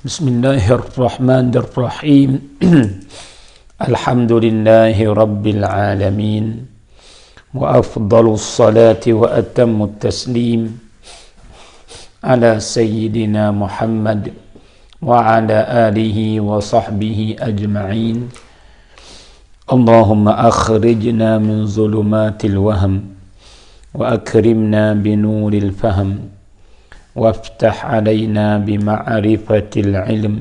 Bismillahirrahmanirrahim. Alhamdulillahi rabbil alamin. Wa afdalus salati wa atammut taslim ala sayyidina Muhammad wa ala alihi wa sahbihi ajma'in. Allahumma akhrijna min zulumatil wahm wa akrimna binuril fahm وافتح علينا بمعرفة العلم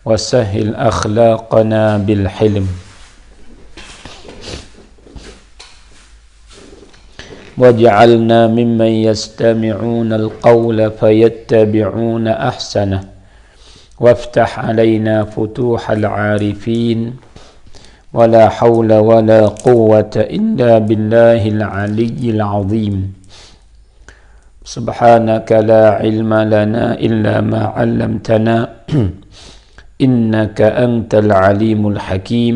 وسهل أخلاقنا بالحلم واجعلنا ممن يستمعون القول فيتبعون أحسنه وافتح علينا فتوح العارفين ولا حول ولا قوة إلا بالله العلي العظيم سبحانك لا علم لنا إلا ما علمتنا إنك أنت العليم الحكيم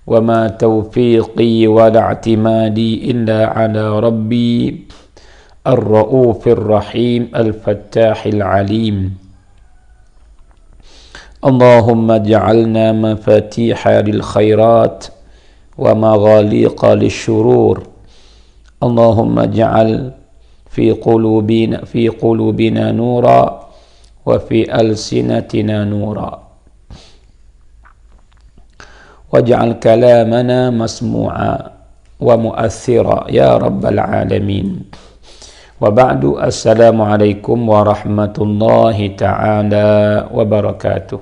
وما توفيقي ولا اعتمادي إلا على ربي الرؤوف الرحيم الفتاح العليم اللهم اجعلنا مفاتيح للخيرات ومغاليق للشرور اللهم اجعل في قلوبنا نورا وفي ألسنتنا نورا واجعل كلامنا مسموعا ومؤثرا يا رب العالمين وبعد السلام عليكم ورحمة الله تعالى وبركاته.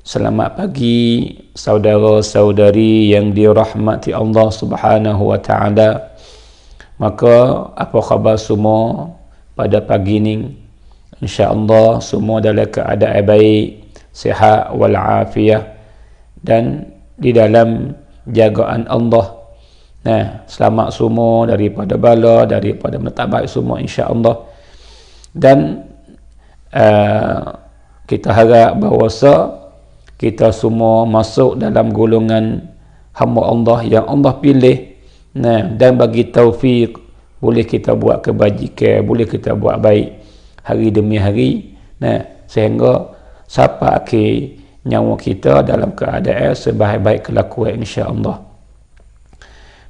Selamat pagi saudara-saudari yang dirahmati Allah Subhanahu wa taala. Maka apa khabar semua pada pagi ini? Insya-Allah semua dalam keadaan baik, sihat walafiat dan di dalam jagaan Allah. Nah, selamat semua daripada bala, daripada metabaik semua insya-Allah. Dan kita harap bahawa kita semua masuk dalam golongan hamba Allah yang Allah pilih. Nah, dan bagi taufik, boleh kita buat kebajikan, boleh kita buat baik hari demi hari. Nah, sehingga sampai akhir nyawa kita dalam keadaan sebaik-baik kelakuan insya-Allah.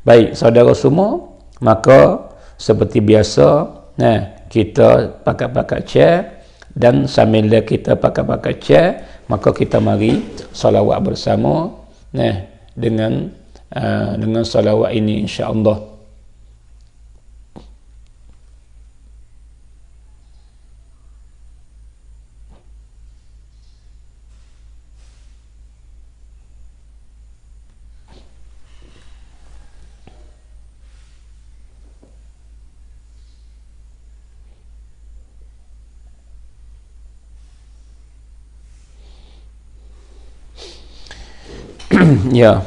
Baik, saudara semua, maka seperti biasa, nah, kita pakai chair dan sambil kita pakai chair, maka kita mari salawat bersama. Nah, dengan salawat ini insya-Allah. Ya.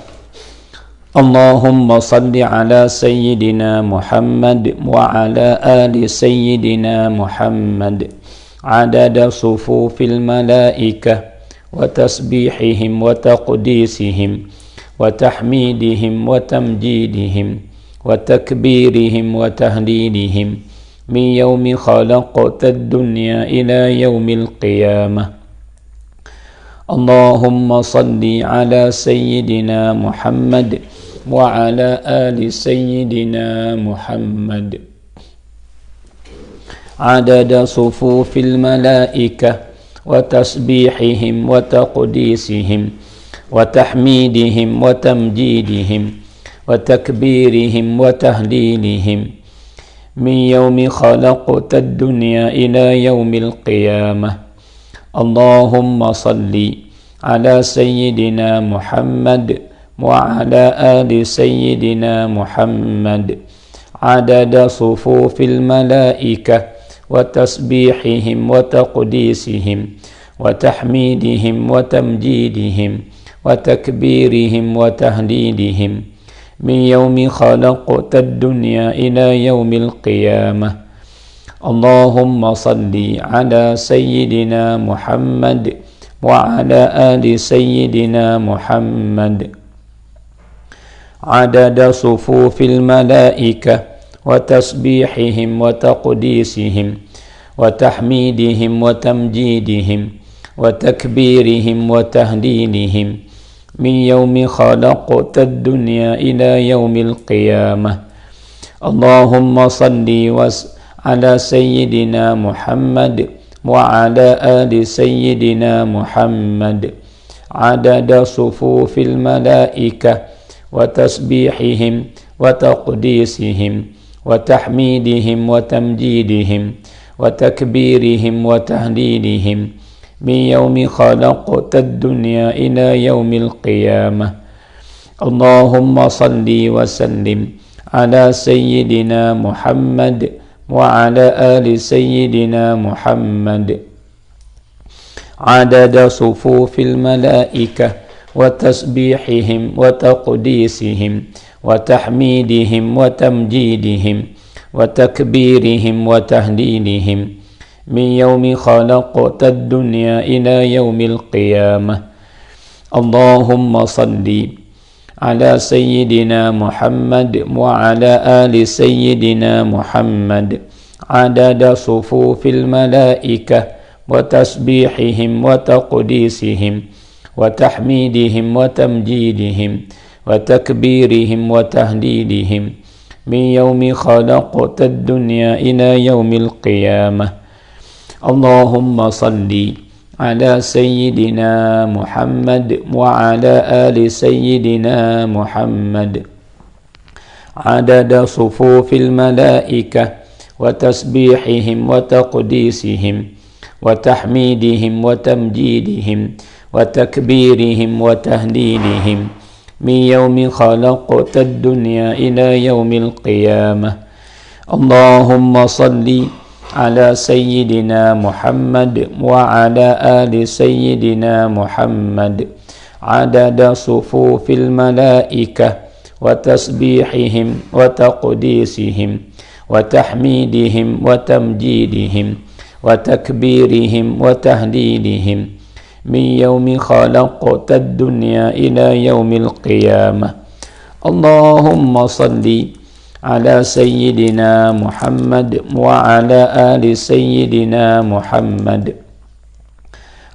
Allahumma salli ala sayyidina Muhammad wa ala ali sayyidina Muhammad adada sufufil malaikah wa tasbihihim wa taqdisihim wa tahmidihim wa tamjidihim wa takbirihim wa tahlilihim min yawmi khalaqtad dunya ila yawmil qiyamah. Allahumma salli ala sayyidina Muhammad wa ala ali sayyidina Muhammad adada sufufil malaikah wa tasbihihim wa taqdisihim wa tahmidihim wa tamjidihim wa takbirihim wa tahlilihim min yawmi khalaqtad dunya ila yawmil qiyamah. Allahumma salli ala sayyidina Muhammad wa ala ali sayyidina Muhammad adada sufufil malaikah wa tasbihihim wa taqdisihim wa tahmidihim wa tamjidihim wa takbirihim wa tahlilihim min yawmi khalaqtad dunya ila yawmil qiyamah. Allahumma salli ala sayyidina Muhammad wa ala ali sayyidina Muhammad adada sufufil malaikah wa tasbihihim wa taqdisihim وتحميدهم وتمجيدهم وتكبيرهم وتهليلهم من يوم خلقت الدنيا إلى يوم القيامة. اللهم صل على سيدنا محمد وعلى آل سيدنا محمد عدد صفوف الملائكة وتسبيحهم وتقديسهم وتحميدهم وتمجيدهم وتكبيرهم وتهليلهم من يوم خلقت الدنيا إلى يوم القيامة. اللهم صل وسلم على سيدنا محمد وعلى آل سيدنا محمد عدد صفوف الملائكة وتسبيحهم وتقديسهم وتحميدهم وتمجيدهم وتكبيرهم وتهليلهم من يوم خلقت الدنيا إلى يوم القيامة. اللهم صل على سيدنا محمد وعلى آل سيدنا محمد عدد صفوف الملائكة وتسبيحهم وتقديسهم وتحميدهم وتمجيدهم وتكبيرهم وتهليلهم من يوم خلقت الدنيا إلى يوم القيامة. اللهم صل على سيدنا محمد وعلى آل سيدنا محمد عدد صفوف الملائكة وتسبيحهم وتقديسهم وتحميدهم وتمجيدهم وتكبيرهم وتهليلهم من يوم خلقت الدنيا إلى يوم القيامة. اللهم صل على سيدنا محمد وعلى آل سيدنا محمد عدد صفوف الملائكة وتسبيحهم وتقديسهم وتحميدهم وتمجيدهم وتكبيرهم وتهليلهم من يوم خلقت الدنيا إلى يوم القيامة. اللهم صل على سيدنا محمد وعلى آل سيدنا محمد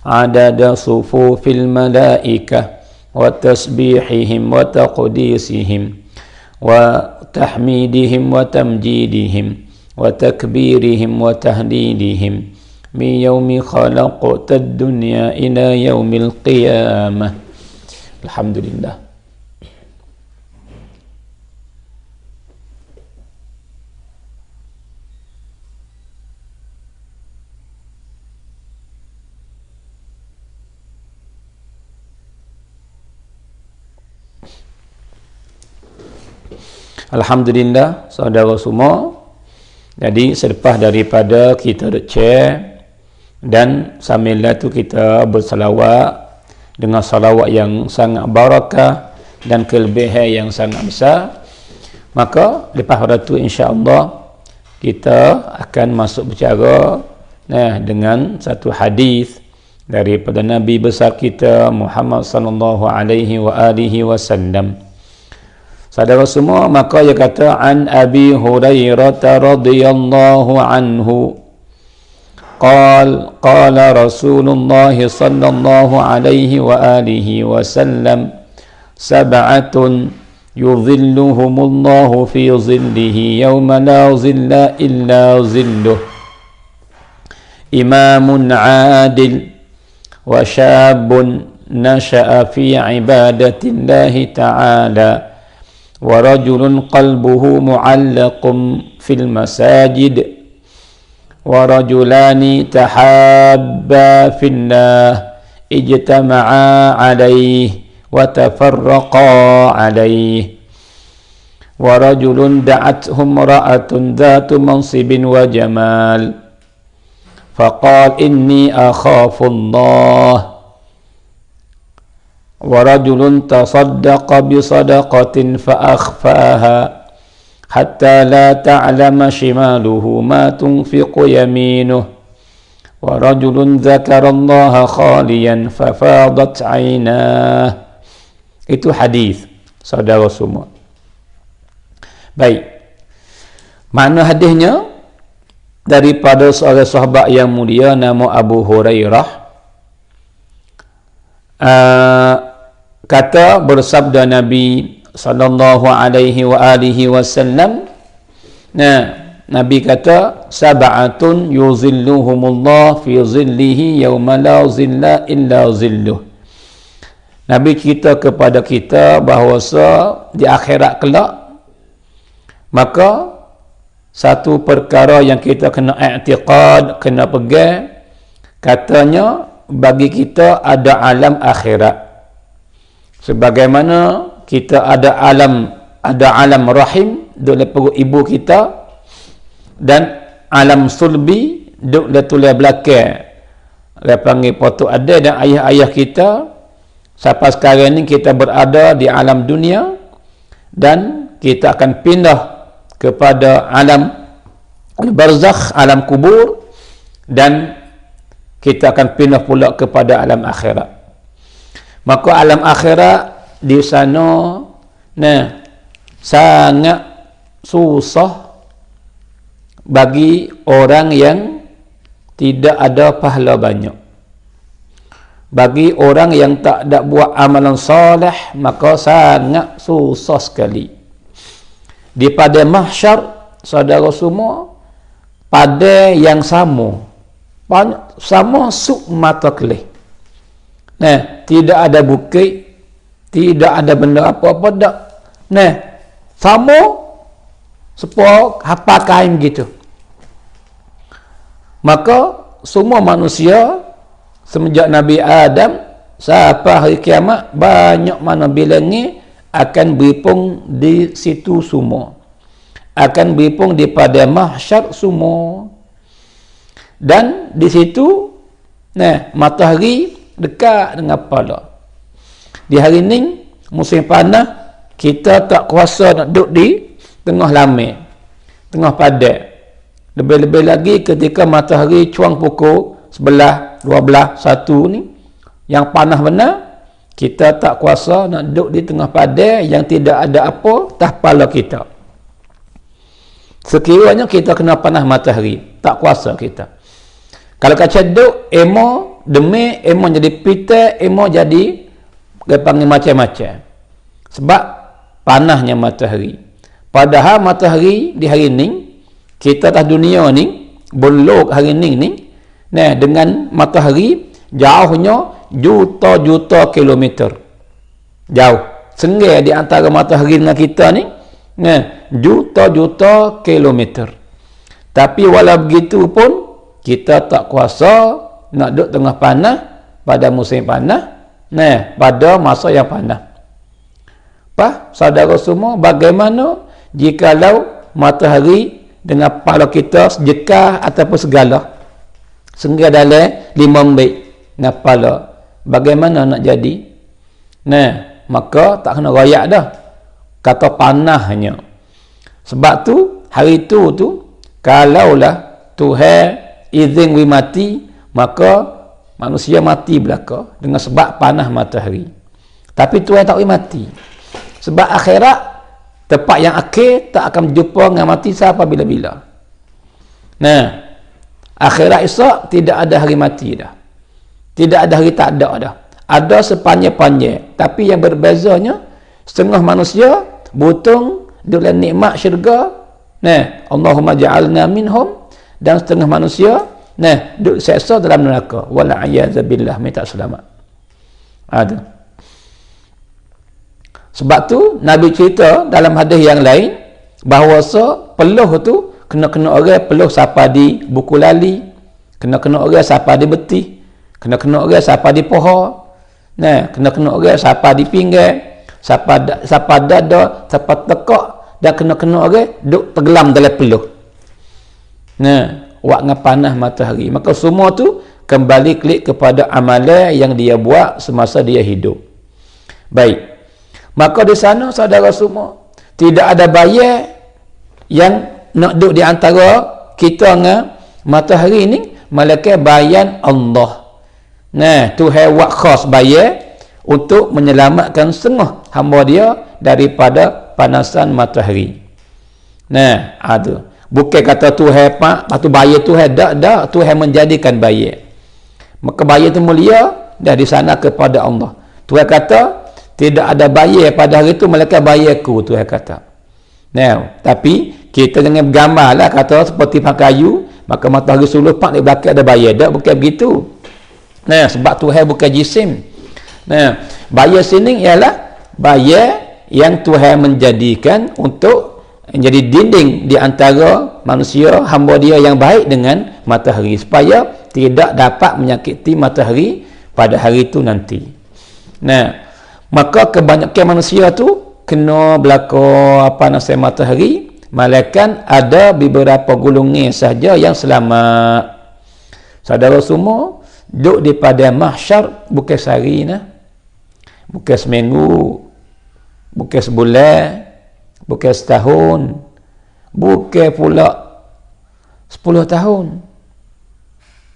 عدد صفوف الملائكة وتسبيحهم وتقديسهم وتحميدهم وتمجيدهم وتكبيرهم وتهليلهم من يوم خلقت الدنيا إلى يوم القيامة. الحمد لله. Alhamdulillah, saudara semua. Jadi selepas daripada kita share dan sambil itu kita bersalawat dengan salawat yang sangat barakah dan kelebihan yang sangat besar, maka lepas pada itu insya-Allah kita akan masuk bicara dengan satu hadis daripada Nabi besar kita Muhammad sallallahu alaihi wasallam. Saudara semua, maka dia kata an Abi Hurairah radhiyallahu anhu qala Rasulullah sallallahu alaihi wa alihi wasallam sab'atun yudhilluhumullahu fi dhillihi yawma la dhilla illa dhilluh imamun 'adil wa syabun nasha'a fi ibadatillahi ta'ala ورجل قلبه معلق في المساجد ورجلان تحابا في الله اجتمعا عليه وتفرقا عليه ورجل دعته امرأة ذات منصب وجمال فقال إني أخاف الله ورجل تصدق بصدقة فأخفاها حتى لا تعلم شماله ما تنفق يمينه ورجل ذكر الله خاليا ففاضت عيناه. Itu hadis, saudara semua. Baik, makna hadisnya daripada seorang sahabat yang mulia nama Abu Hurairah, kata bersabda Nabi sallallahu alaihi wa alihi wasallam, Nabi kata, sab'atun yuzilluhumullah fi zillihi yawma la zilla illa zilluh. Nabi cerita kepada kita bahawasa di akhirat kelak, maka satu perkara yang kita kena i'tiqad, kena pegang, katanya bagi kita ada alam akhirat. Sebagaimana kita ada alam rahim duduk dalam perut ibu kita, dan alam sulbi duduk dalam tulang belakang dia panggil potok ada, dan ayah-ayah kita. Sampai sekarang ni kita berada di alam dunia, dan kita akan pindah kepada alam barzakh, alam kubur, dan kita akan pindah pula kepada alam akhirat. Maka alam akhirat di sana sangat susah bagi orang yang tidak ada pahala banyak. Bagi orang yang tak ada buat amalan soleh, maka sangat susah sekali. Di pada mahsyar, saudara semua, pada yang sama suk mata kelih. Tidak ada bukit, tidak ada benda apa-apa dak. Sama sepok hapa kain gitu. Maka semua manusia semenjak Nabi Adam sampai hari kiamat, banyak mana bilangnya akan berhimpun di situ semua, akan berhimpun di pada mahsyar semua. Dan di situ matahari dekat dengan kepala. Di hari ni musim panas, kita tak kuasa nak duduk di tengah lamai, tengah padat. Lebih-lebih lagi ketika matahari cuang pukul 11, 12, 1 ni, yang panas benar, kita tak kuasa nak duduk di tengah padang yang tidak ada apa atas kepala kita. Sekiranya kita kena panas matahari, tak kuasa kita. Kalau kacau duduk, emo demi, emo jadi pita, emo jadi dia panggil macam-macam. Sebab panasnya matahari. Padahal matahari di hari ni, kita atas dunia ni, belok hari ni, dengan matahari jauhnya juta-juta kilometer jauh. Sengai di antara matahari dengan kita ni juta-juta kilometer. Tapi walau begitu pun kita tak kuasa nak duduk tengah panas pada musim panas, pada masa yang panas. Saudara semua, bagaimana jikalau matahari dengan kepala kita sejekah ataupun segala sehingga dalam 5 menit dengan kepala, bagaimana nak jadi? Maka tak kena rayak dah kata panahnya. Sebab tu hari tu kalaulah Tuhan izin we mati, maka manusia mati belaka dengan sebab panas matahari. Tapi Tuhan tak we mati, sebab akhirat tempat yang akhir tak akan berjumpa dengan mati sampai bila-bila. Akhirat esok tidak ada hari mati dah. Tidak ada hari tak ada dah. Ada sepanjang-panjang. Tapi yang berbezanya, setengah manusia butung dalam nikmat syurga. Allahumma ja'alna minhum. Dan setengah manusia duduk seksa dalam neraka. Wala'iyadzabillah, minta selamat. Ada. Sebab tu Nabi cerita dalam hadis yang lain bahawasa peluh tu kena orang peluh siapa di buku lali, kena orang siapa di betih, kena orang siapa di pohon, kena orang siapa di pinggang, siapa dada, siapa tekak, dan kena orang duk tenggelam dalam peluh. Wak ngapanah matahari. Maka semua tu kembali klik kepada amalan yang dia buat semasa dia hidup. Baik. Maka di sana saudara semua, tidak ada bayar yang nak duduk di antara kita dengan matahari ni, malaikat bayan Allah. Tuhan buat khas bayar untuk menyelamatkan setengah hamba dia daripada panasan matahari. Ada. Bukan kata Tuhan pak, lepas tu bayar Tuhan. Tak. Tuhan menjadikan bayar. Maka bayar tu mulia dah di sana kepada Allah. Tuhan kata, tidak ada bayar pada hari itu, melainkan bayarku, Tuhan kata. Nah, tapi kita jangan bergambar lah, kata seperti pakai kayu, maka matahari suluh pak di belakang ada bayar. Tak, bukan begitu. Nah, sebab Tuhan bukan jisim. Nah, bayar sini ialah bayar yang Tuhan menjadikan untuk jadi dinding di antara manusia, hamba dia yang baik dengan matahari, supaya tidak dapat menyakiti matahari pada hari itu nanti. Nah, maka kebanyakan manusia tu kena berlaku matahari, malaikat ada beberapa golongan sahaja yang selamat. Saudara semua duduk di padang mahsyar bukan sehari nah, bukan seminggu, bukan sebulan, bukan setahun, bukan pula 10 tahun.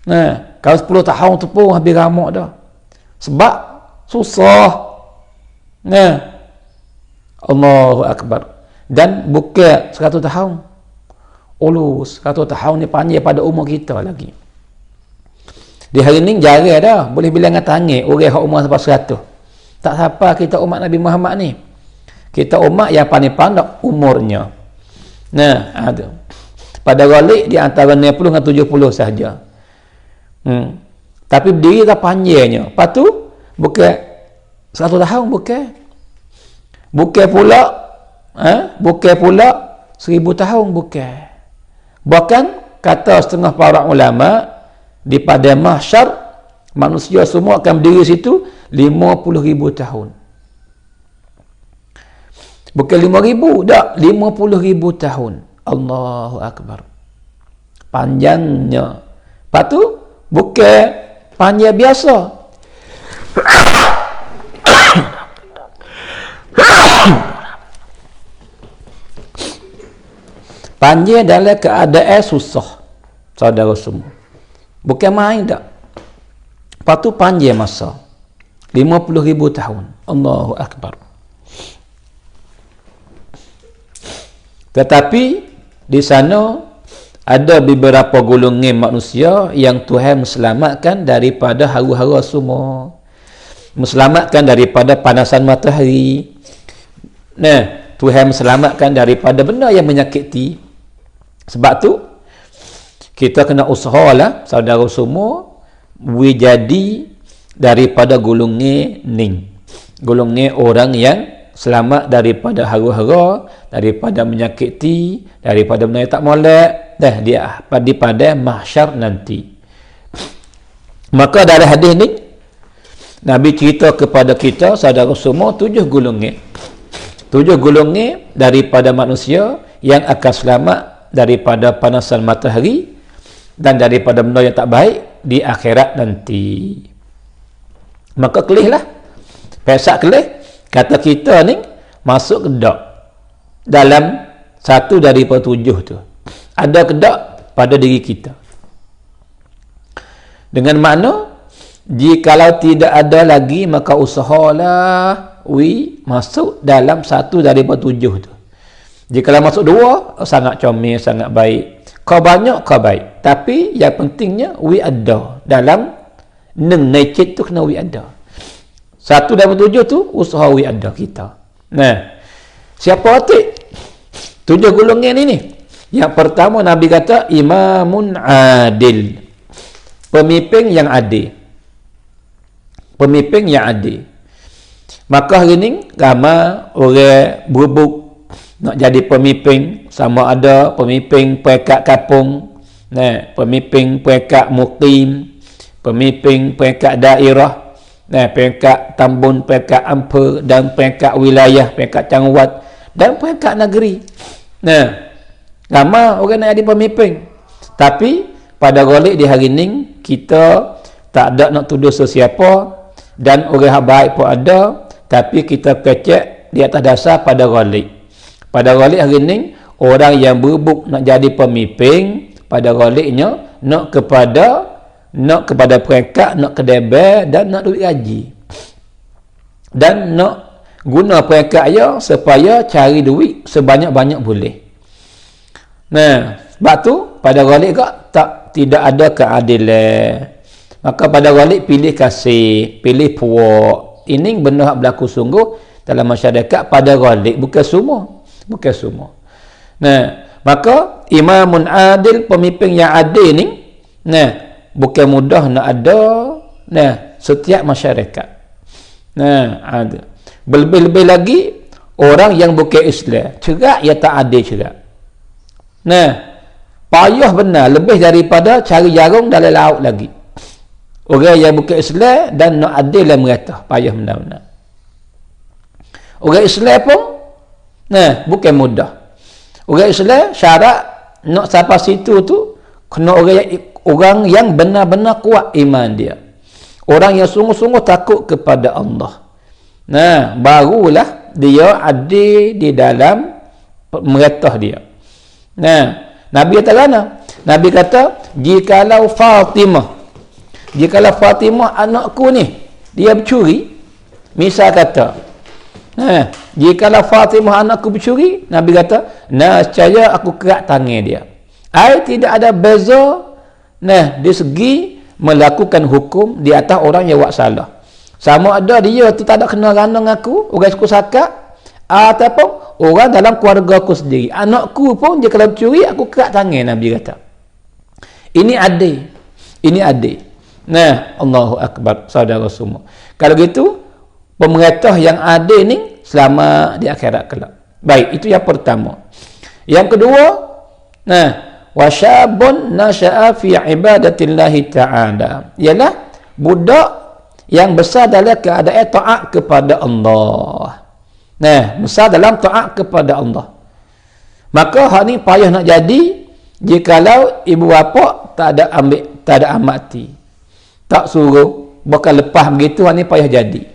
Nah, kalau 10 tahun tu pun habis ramak dah. Sebab susah. Nah, Allahu Akbar. Dan bukan 100 tahun. 100 tahun ni panjang pada umur kita lagi. Di hari ni jarang dah boleh bilang dengan tangan orang yang umur sampai 100. Tak siapa kita umat Nabi Muhammad ni. Kita umat yang paling pandai umurnya. Nah, ada. Pada galik di antara 60 dengan 70 sahaja. Tapi berdiri tak panjangnya. Lepas tu bukan 100 tahun, bukan. Bukan pula 1000 tahun, bukan. Bahkan kata setengah para ulama, di pada mahsyar manusia semua akan berdiri situ 50,000 tahun. Bukan 5,000, tak, 50,000 tahun. Allahu Akbar. Panjangnya. Lepas tu bukan panjang biasa. Panjang dalam keadaan susah, saudara semua. Bukan main tak. Lepas tu panjang masa 50,000 tahun. Allahu Akbar. Tetapi di sana ada beberapa golongan manusia yang Tuhan selamatkan daripada hara-hara semua. Selamatkan daripada panasan matahari. Nah, Tuhan selamatkan daripada benda yang menyakiti. Sebab tu kita kena usahalah saudara semua jadi daripada golongan ni. Golongan orang yang selamat daripada hara-hara, daripada menyakiti, daripada benda yang tak molek dah dia pada mahsyar nanti. Maka dari hadis ni Nabi cerita kepada kita saudara semua 7 golongan. 7 golongan daripada manusia yang akan selamat daripada panasan matahari dan daripada benda yang tak baik di akhirat nanti. Maka kelihlah. Pesak kelih. Kata kita ni masuk kedak dalam satu daripada 7 tu. Ada kedak pada diri kita. Dengan makna, jikalau tidak ada lagi, maka usahalah masuk dalam satu daripada 7 tu. Jikalau masuk 2, sangat comel, sangat baik. Kau banyak, kau baik. Tapi yang pentingnya, ada. Dalam necit tu kena ada. Satu daripada 7 tu, usaha ada kita. Nah, siapa atik? 7 golongan ini. Yang pertama, Nabi kata, imamun adil. Pemimpin yang adil. Pemimpin yang adil. Maka hari ni, ramai orang berebut nak jadi pemimpin. Sama ada pemimpin peringkat kampung, pemimpin peringkat mukim, pemimpin peringkat daerah, peringkat tambun, peringkat ampere, dan peringkat wilayah, peringkat cangwat, dan peringkat negeri. Ramai orang nak jadi pemimpin. Tapi pada galik di hari ni, kita tak ada nak tuduh sesiapa, dan orang yang baik pun ada, tapi kita kecek di atas dasar pada galik. Pada galik hari ni, orang yang berebut nak jadi pemimpin, pada galiknya nak kepada peringkat, nak kedebar, dan nak duit gaji. Dan nak guna peringkat dia supaya cari duit sebanyak-banyak boleh. Nah, sebab tu pada Ghalib tidak ada keadilan. Maka pada Ghalib pilih kasih, pilih puak. Ini benda yang berlaku sungguh dalam masyarakat pada Ghalib, bukan semua. Nah, maka imamun adil, pemimpin yang adil ni, nah, bukan mudah nak ada, nah, setiap masyarakat. Nah, ada. Lebih-lebih lagi orang yang bukan Islam, juga ia tak adil juga. Nah, payah benar lebih daripada cari jarum dalam laut lagi. Orang yang bukan Islam dan nak adil dan merata, payah benar-benar. Orang Islam pun, nah, bukan mudah. Orang Islam syarat nak sampai situ tu kena orang yang benar-benar kuat iman dia. Orang yang sungguh-sungguh takut kepada Allah. Nah, barulah dia adil di dalam meratah dia. Nah, Nabi kata mana? Nabi kata, jikalau Fatimah anakku ni dia bercuri, misal kata, nah, jikalau Fatimah anakku bercuri, Nabi kata, nescaya aku kerat tangan dia. Tidak ada beza, nah, di segi melakukan hukum di atas orang yang buat salah. Sama ada dia tu tak ada kena ranang aku, orang suku sakat, ataupun orang dalam keluarga aku sendiri. Anakku pun dia kalau curi, aku kerat tangan, Nabi kata. Ini adil. Nah, Allahu Akbar, saudara semua. Kalau gitu, pemerintah yang adil ni selama di akhirat kelak. Baik, itu yang pertama. Yang kedua, nah, wasyabun nasya'a fi ibadatillahi ta'ala. Ialah budak yang besar dalam keadaan taat kepada Allah. Nah, besar dalam taat kepada Allah. Maka hal ni payah nak jadi jikalau ibu bapa tak ada amati. Tak suruh, bahkan lepas begitu hal ni payah jadi.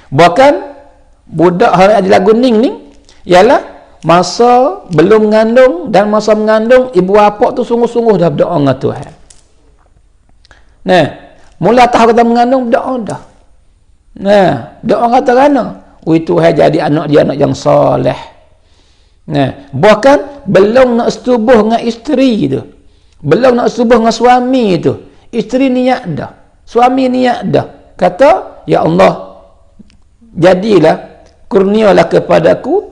Bahkan budak hari adalah kuning ni ialah masa belum mengandung dan masa mengandung ibu bapa tu sungguh-sungguh dah berdoa dengan Tuhan. Nah, mula tahu kata mengandung berdoa dah. Nah, doa kata kerana Tuhan jadi anak dia anak yang soleh. Nah, bahkan belum nak setubuh dengan isteri tu, belum nak setubuh dengan suami tu, isteri niat dah, suami niat dah, kata, ya Allah, jadilah kurnialah kepadaku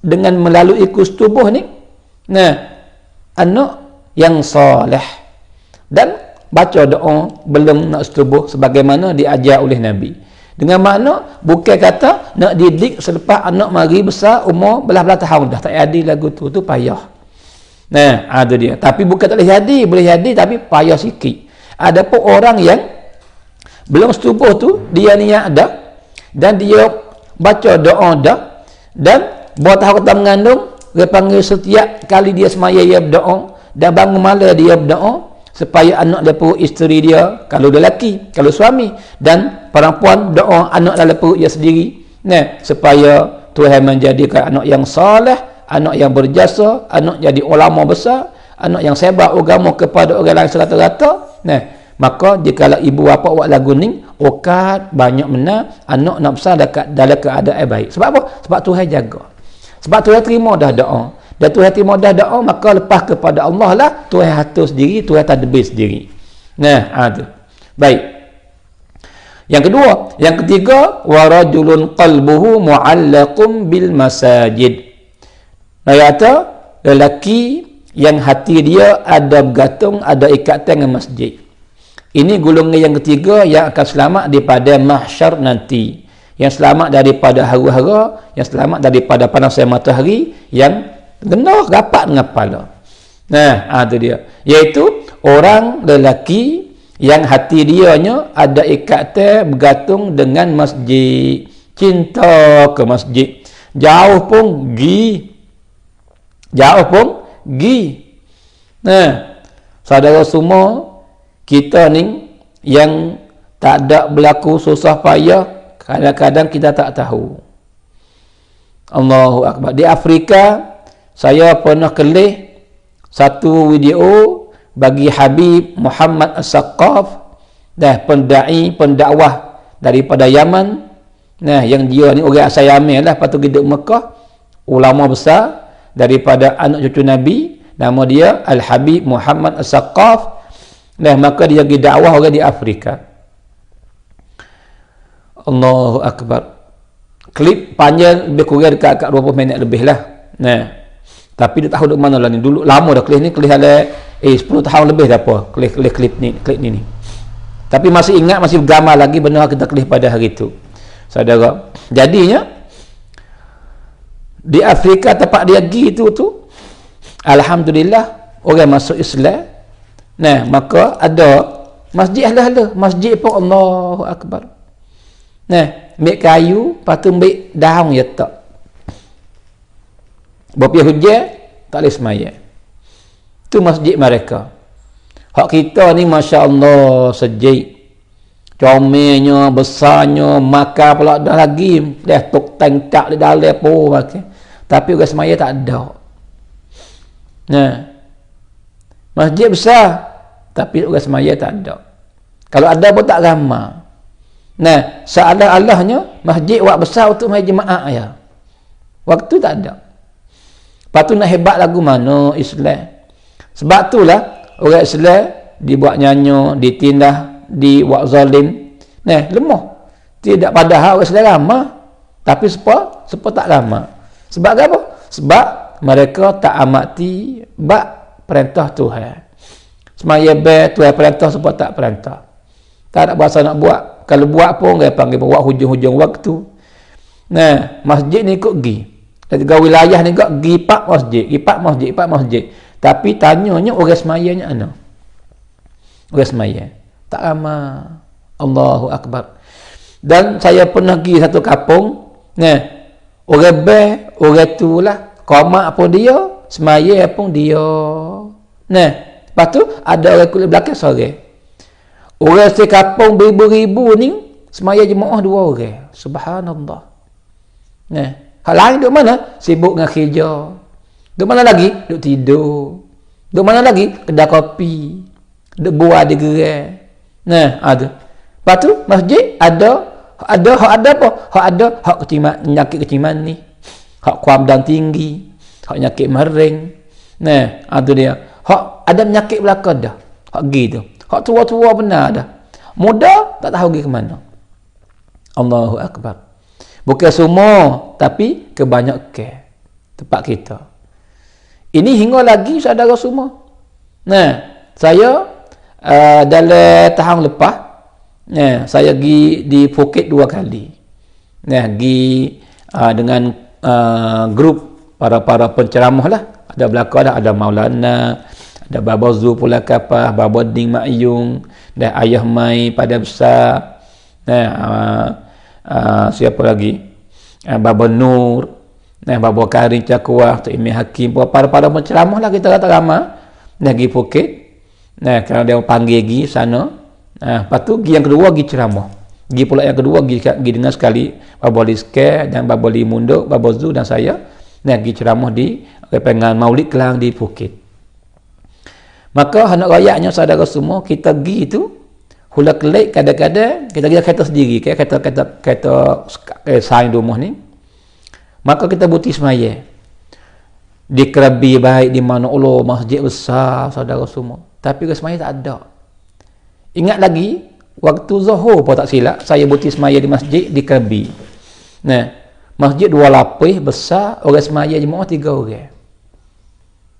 dengan melalui setubuh ni, nah, anak yang soleh. Dan baca doa belum nak setubuh sebagaimana diajar oleh Nabi. Dengan makna bukan kata nak didik selepas anak mari besar umur belah-belah tahun dah tak jadi lagu tu payah. Nah, ada dia. Tapi bukan tak boleh jadi tapi payah sikit. Adapun orang yang belum setubuh tu dia niat dah dan dia baca doa dah dan buat tahu kata mengandung, dia panggil setiap kali dia semaya dia berdoa dan bangun malam dia berdoa supaya anak dia perut isteri dia, kalau dia lelaki, kalau suami, dan perempuan doa anak dalam perut dia sendiri. Nah, supaya Tuhan menjadikan anak yang soleh, anak yang berjasa, anak jadi ulama besar, anak yang sebar agama kepada orang lain serata-rata. Nah, maka jika ibu bapa buat lagu ni, okat banyak benar anak nak besar dalam keadaan baik. Sebab apa? Sebab Tuhan jaga. Sebab Tuhan terima dah doa. Dan Tuhan terima dah doa, maka lepas kepada Allah lah Tuhan atur sendiri, Tuhan tadbir sendiri. Nah, ada. Baik. Yang kedua, yang ketiga, warajulun qalbuhu mu'allaqum bil masajid. Kata lelaki yang hati dia ada bergantung, ada ikatan dengan masjid. Ini golongan yang ketiga yang akan selamat daripada mahsyar nanti. Yang selamat daripada hara-hara, yang selamat daripada panasnya matahari, yang genah rapat dengan kepala. Nah, itu dia. Iaitu orang lelaki yang hati dianya ada ikatan bergantung dengan masjid. Cinta ke masjid. Jauh pun gi. Nah, saudara semua, kita ni yang tak ada berlaku susah payah, kadang-kadang kita tak tahu. Allahu Akbar. Di Afrika, saya pernah kelih satu video bagi Habib Muhammad As-Saqqaf, pendakwah daripada Yaman. Nah, yang dia ni orang asal Yaman lah, lepas tu hidup Mekah, ulama besar daripada anak cucu Nabi, Nama dia Al-Habib Muhammad As-Saqaf. Nah, maka dia pergi dakwah orang di Afrika. Allahu Akbar. Klip panjang lebih kurang dekat 20 minit lebih lah. Nah, tapi dia tahu duk mana lah ni. Dulu lama dah klip ni, klip ada 10 tahun lebih dah apa klip ni. Tapi masih ingat, masih bergambar lagi benda kita klip pada hari itu. Saudara, jadinya di Afrika tempat dia pergi tu alhamdulillah orang masuk Islam. Nah, maka ada masjid ahli-ahli, masjid pun Allahu Akbar. Nah, ambil kayu, lepas tu ambil daun je tak. Berpiah hujan, tak boleh semaya. Itu masjid mereka. Hak kita ni Masya Allah sejik. Comelnya, besarnya, makan pula dah lagi. Dah tuk tengkak di dalam pun makan. Tapi orang semaya tak ada. Nah, masjid besar, tapi orang semaya tak ada. Kalau ada pun tak ramai. Nah, seolah-olahnya masjid buat besar untuk mai jemaah ya. Waktu tak ada. Lepas tu nak hebat lagu mana Islam. Sebab itulah orang Islam dibuat nyanyi, ditindah, dibuat zalim. Nah, lemah. Tidak padahal orang Islam ramah, tapi sepa tak ramah. Sebab apa? Sebab mereka tak amati bab perintah Tuhan. Semaya be Tuhan perintah, sepa tak perintah. Tak ada bahasa nak buat. Kalau buat pun dia panggil buat hujung-hujung waktu. Nah, masjid ni ikut pergi. Ketiga wilayah ni ikut pergi pak masjid. Tapi tanyanya orang semayanya mana? Orang semaya tak ramai. Allahu Akbar. Dan saya pernah pergi satu kampung. Nah, orang orang tu lah. Qomat pun dia, semaya pun dia. Nah, lepas tu ada orang kulit belakang sore. Orang sekampung beribu-ribu ni semaya jemaah 2 orang. Subhanallah. Nah, hal lain duk mana? Sibuk dengan kerja. Duk mana lagi? Duk tidur. Duk mana lagi? Kedai kopi. Duk buat di gerai. Nah, ada. Lepas tu masjid ada apa? Hak penyakit keciman ni. Hak kuam dan tinggi. Hak penyakit mering. Nah, ada dia. Hak ada penyakit belakang dah. Hak gitu. Hak tua-tua benar dah. Muda tak tahu pergi ke mana. Allahu Akbar. Bukan semua, tapi kebanyakan tempat kita. Ini hingga lagi saudara semua. Nah, saya dalam tahun lepas, saya pergi di Phuket 2 kali. Nah, pergi dengan grup para penceramah lah. Ada belakang ada Maulana, ada Baba Zu pula kapah, Baba Ding Mak Yung, dan Ayah Mai pada besar. Siapa lagi? Baba Nur, Baba Karim Cakuah, Tok Imi Hakim, para penceramah lah kita kata ramai. Pergi Phuket. Kerana dia panggil pergi sana. Lepas tu yang kedua pergi ceramah. Pergi pula yang kedua pergi dengan sekali Baba Liske dan Baba Limunduk, Baba Zu dan saya. Pergi ceramah di pengan Maulid Kelang di Phuket. Maka hendak rayaknya saudara semua, kita pergi tu hula kelik kadang-kadang kita pergi kereta sendiri, kereta saing rumah ni. Maka kita buti semaya di Krabi baik di mana Allah masjid besar saudara semua. Tapi ke semaya tak ada. Ingat lagi waktu Zuhur pun tak silap saya buti semaya di masjid di Krabi. Nah, masjid 2 lapis besar, orang semaya jemaah 3 orang.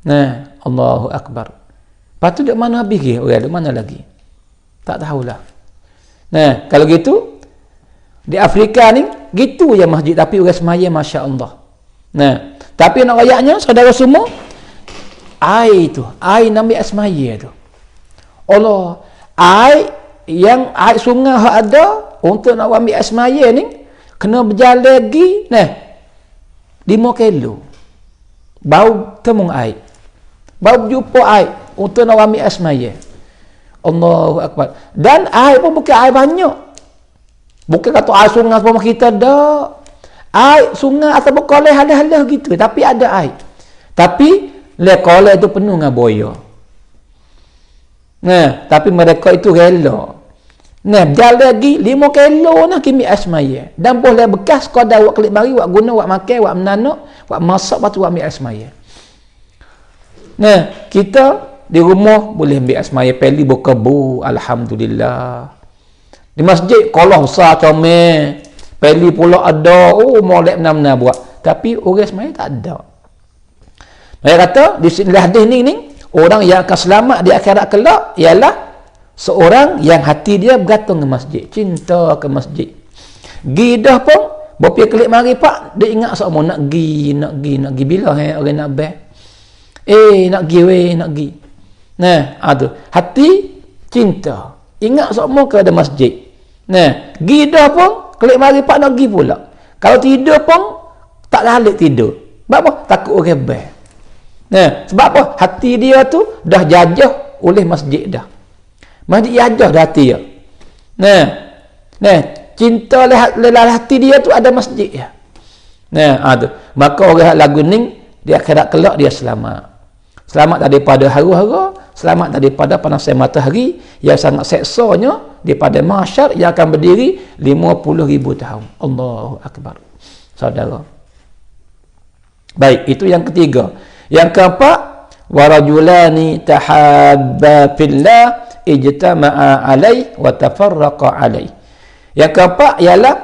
Nah, Allahu Akbar. Lepas tu dek mana habis ke? Orang dek mana lagi? Tak tahulah. Nah, kalau gitu di Afrika ni gitu je masjid, tapi orang semaya Masya Allah. Nah, tapi nak rayaknya saudara semua, air nambil semaya tu. Allah, air sungai yang ada untuk nak ambil semaya ni kena berjalan lagi 5 kilo. Bau temung air. Bau jumpa air untuk nak ambil semaya. Allahu Akbar. Dan air pun bukan air banyak. Bukan kata air sungai semua kita dah. Air sungai atau berkoleh halah-halah gitu. Tapi ada air. Tapi koleh itu penuh dengan buaya. Nah, tapi mereka itu rela. Nah, jalan lagi 5 kilo nak kimi asmaya. Dan boleh bekas kau dah buat klik mari, buat guna, buat makan, buat menanak, buat masak, lepas tu buat ambil asmaya. Nah, kita di rumah boleh ambil semaya peli berkebu, alhamdulillah. Di masjid kalau besar comel, peli pula ada, oh molek benar-benar buat. Tapi orang semaya tak ada. Mereka kata di hadis ni orang yang akan selamat di akhirat kelak ialah seorang yang hati dia bergantung ke masjid, cinta ke masjid. Gidah pun berpikir kelik mari pak, dia ingat semua nak gi bila orang nak beh. Nak gi. Nah, ada hati cinta. Ingat semua ke ada masjid. Nah, gidah pun kelik mari pak nak gi pula. Kalau tidur pun tak lalik tidur. Sebab apa? Takut orang beh. Nah, sebab apa? Hati dia tu dah jajah oleh masjid dah. Masjid jajah dah hati dia. Nah, cinta lelah hati dia tu ada masjid ya. Nah, ada. Maka orang lagu ni di akhirat kelak dia selamat. Selamat daripada hara-hara, selamat daripada panasnya matahari yang sangat seksanya daripada mahsyar yang akan berdiri 50,000 tahun. Allahu akbar. Saudara. Baik, itu yang ketiga. Yang keempat, warajulani tahabba fillah ijtama'a alaih wa tafarraqa alaih. Yang keempat ialah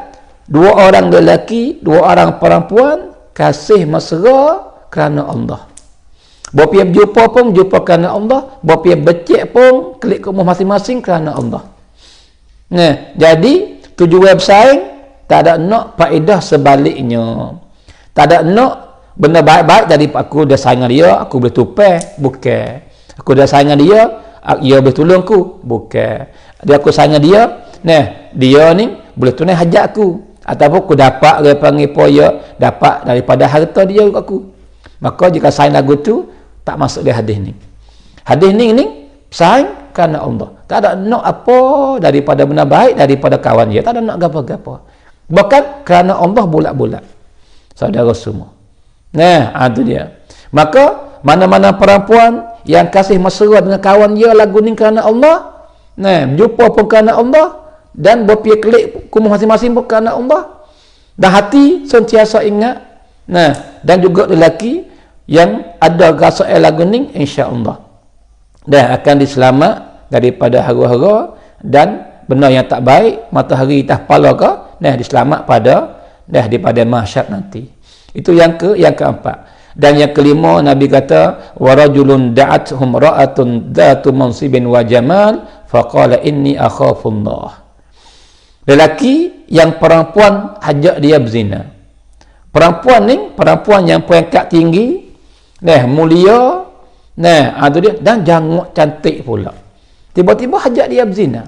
dua orang lelaki, dua orang perempuan kasih mesra kerana Allah. Berpihak berjumpa pun jumpa kerana Allah, berpihak becek pun klik ke rumah masing-masing kerana Allah. Nah, jadi tujuan bersaing tak ada nak faedah sebaliknya. Tak ada nak benda baik-baik dari aku dah saingan dia, aku boleh tupai, bukan. Aku dah saingan dia, dia boleh tolong aku, bukan. Dia aku saingan dia, nah, dia ni boleh tunai hajat aku, ataupun aku dapat dia panggil poya, dapat daripada harta dia aku. Maka jika saing lagu tu tak masuk di hadis ni. Hadis ni saing kerana Allah. Tak ada nak apa daripada benda baik daripada kawan dia, tak ada nak gapo-gapo. Bahkan kerana Allah bulat-bulat. Saudara semua. Nah, itu dia. Maka mana-mana perempuan yang kasih mesra dengan kawan dia lagu ni kerana Allah, nah, jumpa pun kerana Allah dan berpihak kelik kumpuh masing-masing pun kerana Allah. Dan hati sentiasa ingat. Nah, dan juga lelaki yang ada rasa lagu ni insya-Allah dan akan diselamat daripada hara-hara dan benda yang tak baik, matahari atas kepala ke, nah diselamat pada daripada mahsyar nanti. Itu yang keempat. Dan yang kelima Nabi kata warajulun da'athum ra'atun dzatu mansibin wa jamal faqala inni akhafullah. Lelaki yang perempuan ajak dia berzina. Perempuan ni perempuan yang peringkat tinggi, mulia, itu dia, dan janggut cantik pula. Tiba-tiba ajak dia berzina.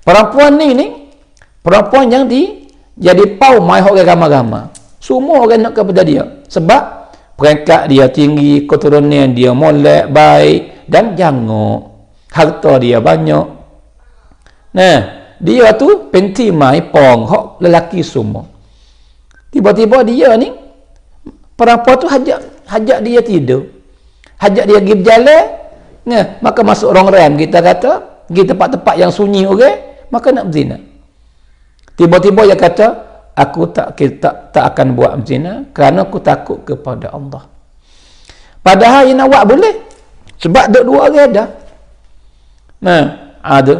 Perempuan ni perempuan yang jadi pau mai orang ramai-ramai. Semua orang nak kepada dia sebab peringkat dia tinggi, keturunan dia molek, baik dan janggut. Harta dia banyak. Dia tu penti mai pong hok lelaki semua. Tiba-tiba dia ni perempuan tu hajak dia tidur. Hajak dia pergi berjalan. Maka masuk orang rem, kita kata, pergi tempat-tempat yang sunyi orang, maka nak berzina. Tiba-tiba dia kata, aku tak akan buat berzina kerana aku takut kepada Allah. Padahal yang nak buat boleh. Sebab dua orang dah. Ada.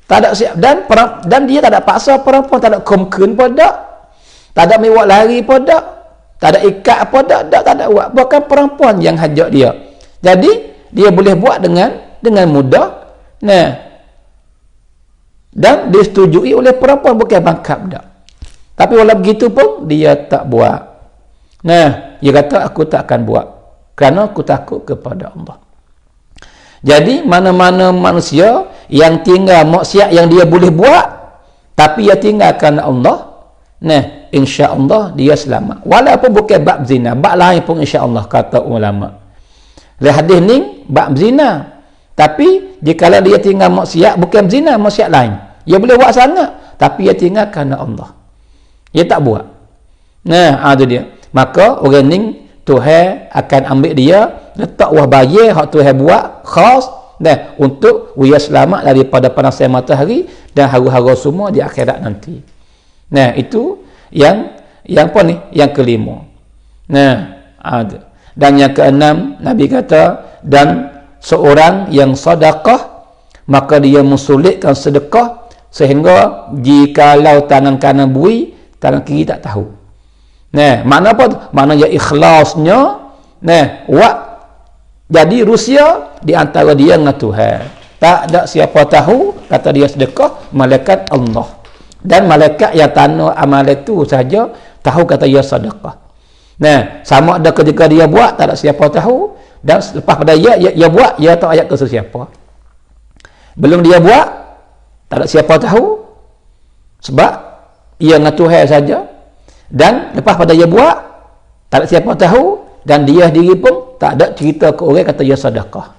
Tak ada siap dan dia tak ada paksa perempuan, tak ada komken pada, tak ada mewak lari pada, tak ada ikat apa tak ada buat. Bahkan perempuan yang hajak dia. Jadi dia boleh buat dengan mudah. Dan disetujui oleh perempuan, bukan bangkap dak. Tapi walau begitu pun dia tak buat. Dia kata aku tak akan buat kerana aku takut kepada Allah. Jadi mana-mana manusia yang tinggal maksiat yang dia boleh buat tapi dia tinggalkan Allah, insya-Allah dia selamat. Walaupun bukan bab zina, bab lain pun insya-Allah kata ulama. Hadis ni bab zina. Tapi jikalau dia tinggal maksiat bukan zina, maksiat lain. Dia boleh buat sangat tapi dia tinggal kerana Allah. Dia tak buat. Itu dia. Maka orang ni Tuhan akan ambil dia, letak wah bayar hak Tuhan buat khas untuk dia selamat daripada panasnya matahari dan hara-hara semua di akhirat nanti. Itu yang apa ni? Yang kelima. Dan yang keenam, Nabi kata, dan seorang yang sedekah, maka dia mensulitkan sedekah sehingga jikalau tangan kanan bui, tangan kiri tak tahu. Nah, makna apa tu? Makna dia ikhlasnya, jadi Rusia di antara dia dengan Tuhan. Tak ada siapa tahu, kata dia sedekah, malaikat Allah. Dan malaikat yang tanda amal itu saja tahu kata dia sedekah. Nah, sama ada ketika dia buat, tak ada siapa tahu. Dan lepas pada dia buat, dia tahu ayat ke siapa. Belum dia buat, tak ada siapa tahu. Sebab ia dengan Tuhan saja. Dan lepas pada dia buat, tak ada siapa tahu. Dan dia sendiri pun tak ada cerita ke orang kata dia sedekah.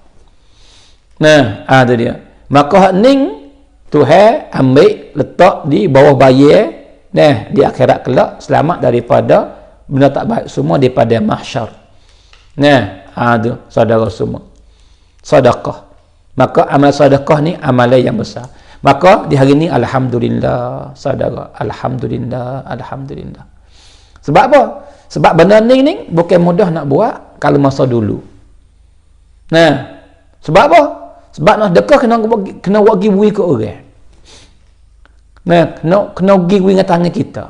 Nah, ada dia. Maka ning Tuhan ambil letak di bawah bayar, di akhirat kelak, selamat daripada benda tak baik semua daripada mahsyar. Ada saudara semua. Sedekah. Maka amal sedekah ni amalan yang besar. Maka di hari ni alhamdulillah, saudara, alhamdulillah, alhamdulillah. Sebab apa? Sebab benda ni bukan mudah nak buat kalau masa dulu. Sebab apa? Sebab nak sedekah kena buat giveaway ke orang. Kena giveaway dengan tangan kita.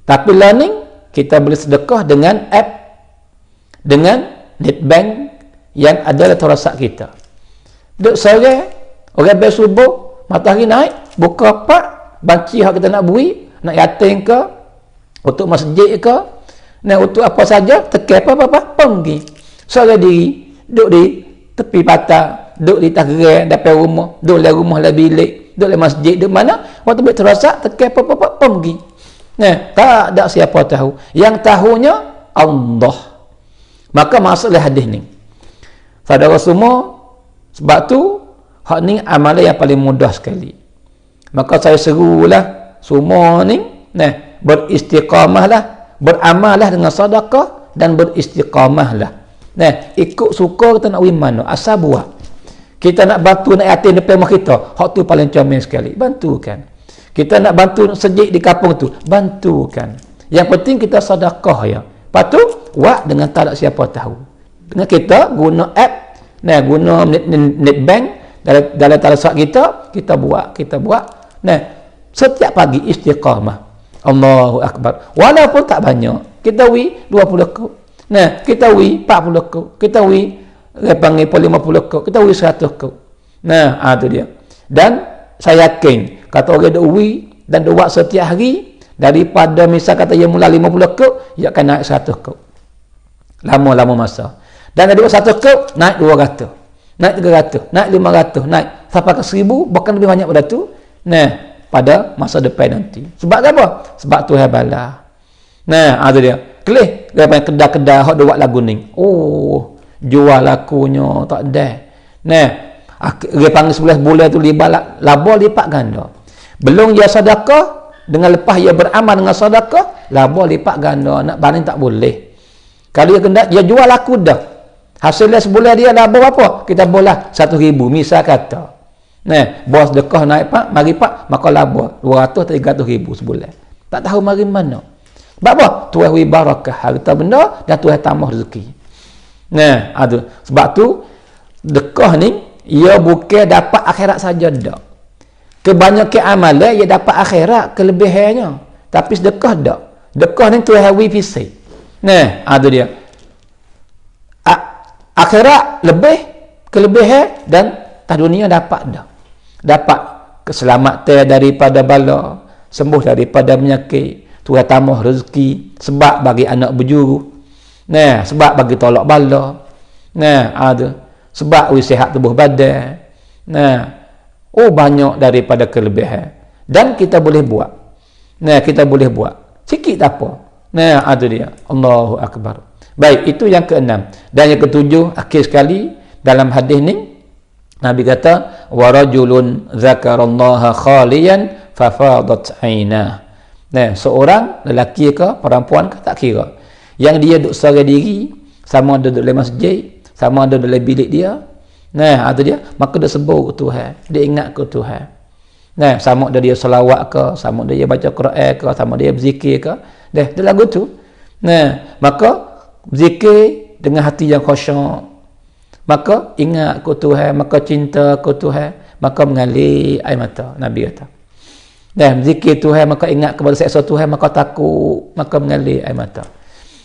Tapi learning kita boleh sedekah dengan app, dengan net bank yang ada dalam telesak kita. Duk sore, orang bel subuh, matahari naik, buka pak, banci hak kita nak bui, nak yatim ke, untuk masjid ke, untuk apa saja, tekan apa-apa, pergi. Sore diri, duk di tepi patah, duk di tageran depan rumah, duk di rumah lah bilik, duk di masjid, duk mana, waktu buat telesak, tekan apa-apa, pergi. Tak ada siapa tahu. Yang tahunya Allah. Maka masalah hadis ni, saudara semua, sebab tu hak ni amalan yang paling mudah sekali. Maka saya serulah semua ni, beristiqamahlah, beramallah dengan sedekah dan beristiqamahlah. Ikut suka kita nak pergi mana, asal buat. Kita nak bantu nak yatim depan rumah kita, hak tu paling comel sekali, bantukan. Kita nak bantu sejid di kampung tu, bantukan. Yang penting kita sedekah ya. Lepas tu buat dengan tak ada siapa tahu. Dengan kita guna app, guna net bank dalam telesak kita buat. Setiap pagi istiqamah. Allahu Akbar. Walaupun tak banyak, kita wi 20 kau. Kita wi 40 kau. Kita wi panggil 50 kau. Kita wi 100 kau. Itu dia. Dan saya yakin kata orang duk wi dan duk buat setiap hari, daripada misal kata dia mula 50 kau, dia akan naik 100 kau. Lama-lama masa. Dan dari 100 kau naik 200, naik 300, naik 500, naik sampai ke 1000, bahkan lebih banyak pada tu. Pada masa depan nanti. Sebab apa? Sebab Tuhan bala. Ada dia. Kelih daripada kedai-kedai hok buat lagu ni. Oh, jual lakunya tak ada. Dia panggil 11 bulan tu laba lipat ganda. Belum dia sedekah, dengan lepas dia beramal dengan sedekah, laba lipat ganda. Nak banding tak boleh. Kalau dia kena dia jual laku dah, hasilnya sebulan dia laba berapa? Kita bolah 1,000 misal kata. Bos sedekah naik pak, mari pak, maka laba 200-300 ribu sebulan. Tak tahu mari mana. Sebab apa? Tuhan wi barakah harta benda dan Tuhan tambah rezeki. Ada. Sebab tu sedekah ni ia bukan dapat akhirat saja dak. Kebanyakan amalan ia dapat akhirat kelebihannya. Tapi sedekah dak. Sedekah ni Tuhan wi pisai. Ada dia. Akhirat lebih kelebihan dan dunia dapat dah. Dapat keselamatan daripada bala, sembuh daripada penyakit, Tuhan tambah rezeki, sebab bagi anak berjuru. Sebab bagi tolak bala. Ada. Sebab sihat tubuh badan. Banyak daripada kelebihan. Dan kita boleh buat. Kita boleh buat. Sikit tak apa. Ada dia. Allahu Akbar. Baik, itu yang keenam. Dan yang ketujuh, akhir sekali dalam hadis ni, Nabi kata, wa rajulun zakarallaha khaliyan fafadat ainah. Seorang lelaki ke perempuan ke tak kira, yang dia duduk seorang diri, sama ada duduk dalam masjid, sama ada dalam bilik dia, ada dia, maka dia sebut ke Tuhan, dia ingat ke Tuhan. Sama ada dia selawat ke, sama ada dia baca Quran ke, sama ada dia berzikir ke, dia lagu tu. Maka zikir dengan hati yang khusyuk, maka ingat ku Tuhan, maka cinta ku Tuhan, maka mengalir air mata. Nabi kata, dan zikir Tuhan, maka ingat kepada seksa Tuhan, maka takut, maka mengalir air mata.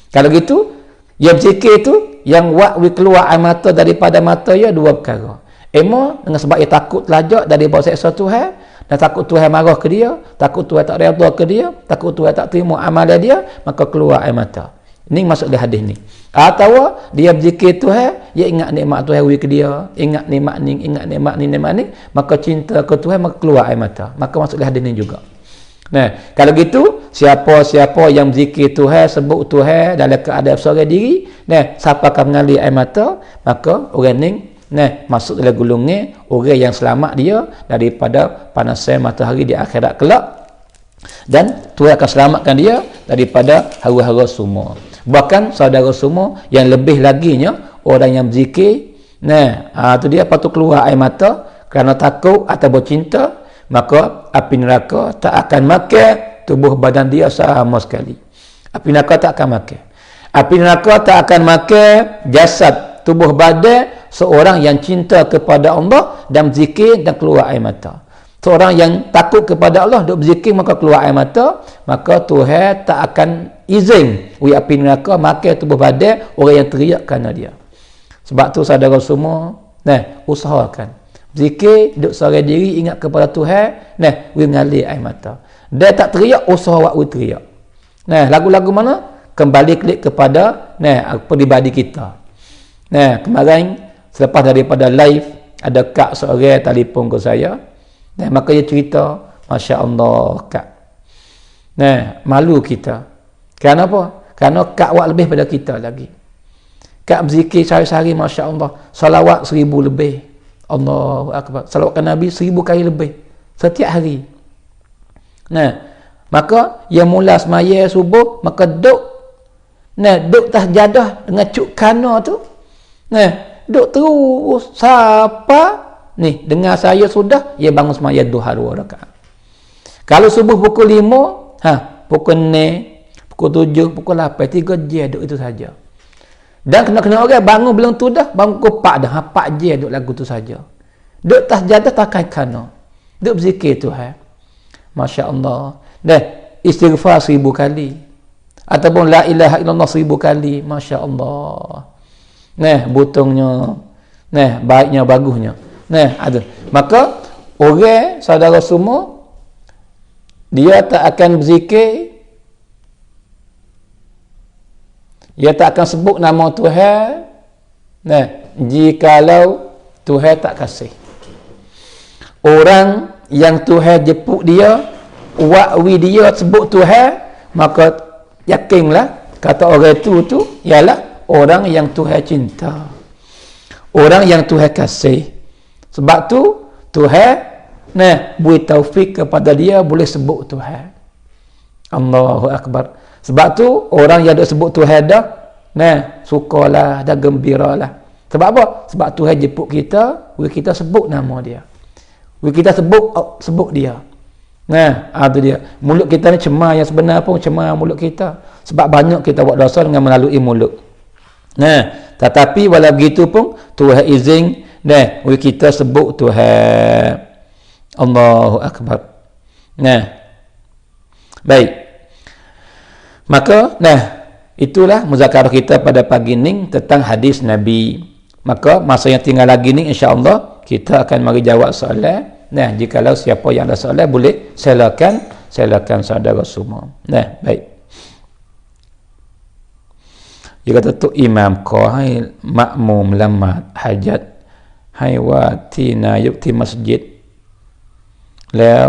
Kalau gitu, yang zikir tu yang buat keluar air mata daripada mata ya dua perkara. Dengan sebab ia takut telajak daripada seksa Tuhan, dan takut Tuhan marah ke dia, takut Tuhan tak redha ke dia, takut Tuhan tak terima amalan dia, maka keluar air mata. Ini maksud dia hadis ni. Atau dia berzikir Tuhan, dia ingat nikmat Tuhan beri ke dia, ingat nikmat ni, maka cinta ke Tuhan, maka keluar air mata. Maka maksud dia hadis ni juga. Nah, kalau gitu, siapa-siapa yang berzikir Tuhan, sebut Tuhan dalam keadaan seorang diri, nah, siapa akan mengalir air mata, maka orang ni masuk dalam golongan orang yang selamat dia daripada panasan matahari di akhirat kelak, dan Tuhan akan selamatkan dia daripada hara-hara semua. Bahkan saudara semua yang lebih laginya orang yang berzikir, tu dia patut keluar air mata kerana takut atau bercinta, maka api neraka tak akan makan tubuh badan dia sama sekali. Api neraka tak akan makan. Api neraka tak akan makan jasad tubuh badan seorang yang cinta kepada Allah dan berzikir dan keluar air mata. Seorang yang takut kepada Allah, duk berzikir maka keluar air mata, maka Tuhan tak akan izin api neraka makan tubuh badan orang yang teriak kerana dia. Sebab tu saudara semua, usahakan zikir, duk seorang diri, ingat kepada Tuhan, mengalir air mata. Dia tak teriak, usaha buat teriak. Lagu-lagu mana? Kembali klik kepada peribadi kita. Kemarin selepas daripada live, ada kak seorang telefon ke saya. Maka dia cerita, Masya Allah kak, malu kita. Kenapa? Kerana kak buat lebih pada kita lagi. Kak berzikir sehari-hari, Masya Allah, salawat 1000 lebih, Allahu Akbar, salawatkan Nabi 1000 kali lebih setiap hari. Maka yang mula semaya subuh, maka duk tas jadah dengan cuk kana tu, duk terus siapa dengar saya sudah, ia bangun semaya duha 2 rakaat. Kalau subuh pukul 5, pukul 6, pukul 7, pukul 8, 3 je duk itu saja. Dan kena orang bangun belum tu dah, bangun pukul 4 dah, 4 je duk lagu tu saja. Duk tas jadah takai kana, duk berzikir Tuhan, Masya Allah. Istighfar 1000 kali, ataupun la ilaha illallah 1000 kali, Masya Allah. Butungnya, baiknya, bagusnya. Ada. Maka orang saudara semua, dia tak akan berzikir, dia tak akan sebut nama Tuhan, jikalau Tuhan tak kasih. Orang yang Tuhan jemput dia, wakwi dia sebut Tuhan, maka yakinlah kata orang itu ialah orang yang Tuhan cinta, orang yang Tuhan kasih. Sebab tu Tuhan beri taufik kepada dia boleh sebut Tuhan. Allahu Akbar. Sebab tu orang yang ada sebut Tuhan dah, sukalah, dah gembiralah. Sebab apa? Sebab Tuhan jemput kita, kita sebut nama dia, kita sebut dia. Itu dia. Mulut kita ni cemar, yang sebenar pun cemar mulut kita, sebab banyak kita buat dosa dengan melalui mulut. Tetapi walau begitu pun Tuhan izin kita sebut Tuhan. Allahu Akbar. Baik. Maka itulah muzakarah kita pada pagi ni tentang hadis Nabi. Maka masa yang tinggal lagi ni, insya-Allah kita akan mari jawab soalan. Jikalau siapa yang ada soalan, boleh silakan saudara semua. Baik. Dia kata tu imam ko hai makmum lamat hajat hai watina yukti masjidแล้ว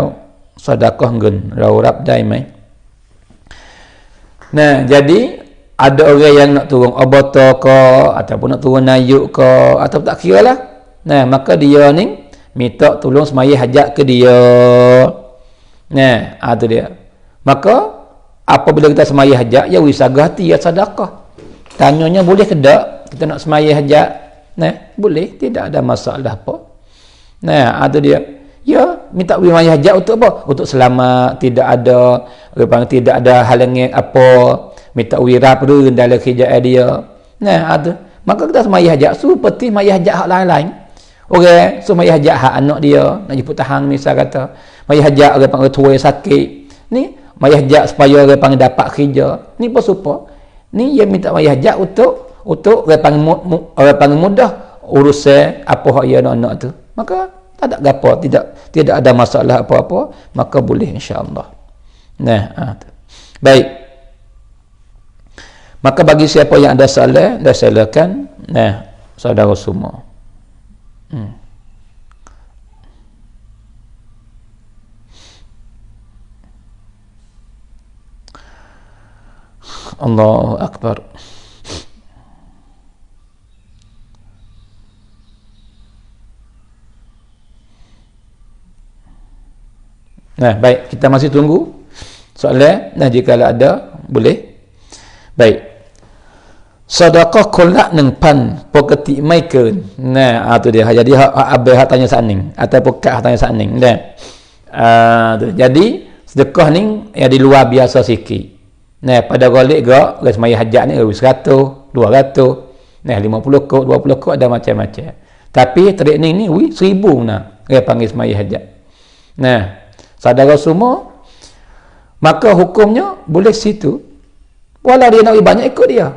sedekah ngun rap dai mai. Jadi ada orang yang nak turun oboto ke ataupun nak turun nayuk ke atau tak kira lah, maka dia ni minta tolong semaya hajat ke dia. Tu dia. Maka apabila kita semaya hajat, ya wisagah hati, ya sedekah. Tanyanya boleh ke tak kita nak semaya hajat? Boleh, tidak ada masalah apa. Tu dia. Ya, minta semaya hajat untuk apa? Untuk selamat, tidak ada halangan apa, minta wirap reun dalam kerjaan dia. Nah, ada. Maka kita semayah hajat seperti semayah hajat hak lain-lain. Orang semayah hajat hak anak dia nak jemput tahang misal kata. Semayah hajat orang panggil tua yang sakit. Ni semayah hajat supaya orang panggil dapat kerja. Ni apa supa? Ni yang minta semayah hajat untuk orang panggil mudah urusan apa hak ia nak tu. Maka tak ada gapo, tidak ada masalah apa-apa, maka boleh insya-Allah. Nah, baik. Maka bagi siapa yang ada salah, dah silakan. Nah, saudara semua. Allahu Akbar. Nah, baik, kita masih tunggu soalan. Nah, jika ada, boleh. Baik. Sedekah kolak nang pan poketi mai ke. Nah, tu dia. Jadi abai hak tanya saning ataupun kak tanya saning. Nah. Tu. Jadi sedekah ni yang di luar biasa sikit. Nah, pada golek gak semaya hajat ni 100, 200. Nah, 50 kok, 20 kok ada macam-macam. Tapi training ni 1000 nah. Dia panggil semaya hajat. Nah, saudara semua, maka hukumnya boleh situ. Walau dia nak beri banyak, ikut dia.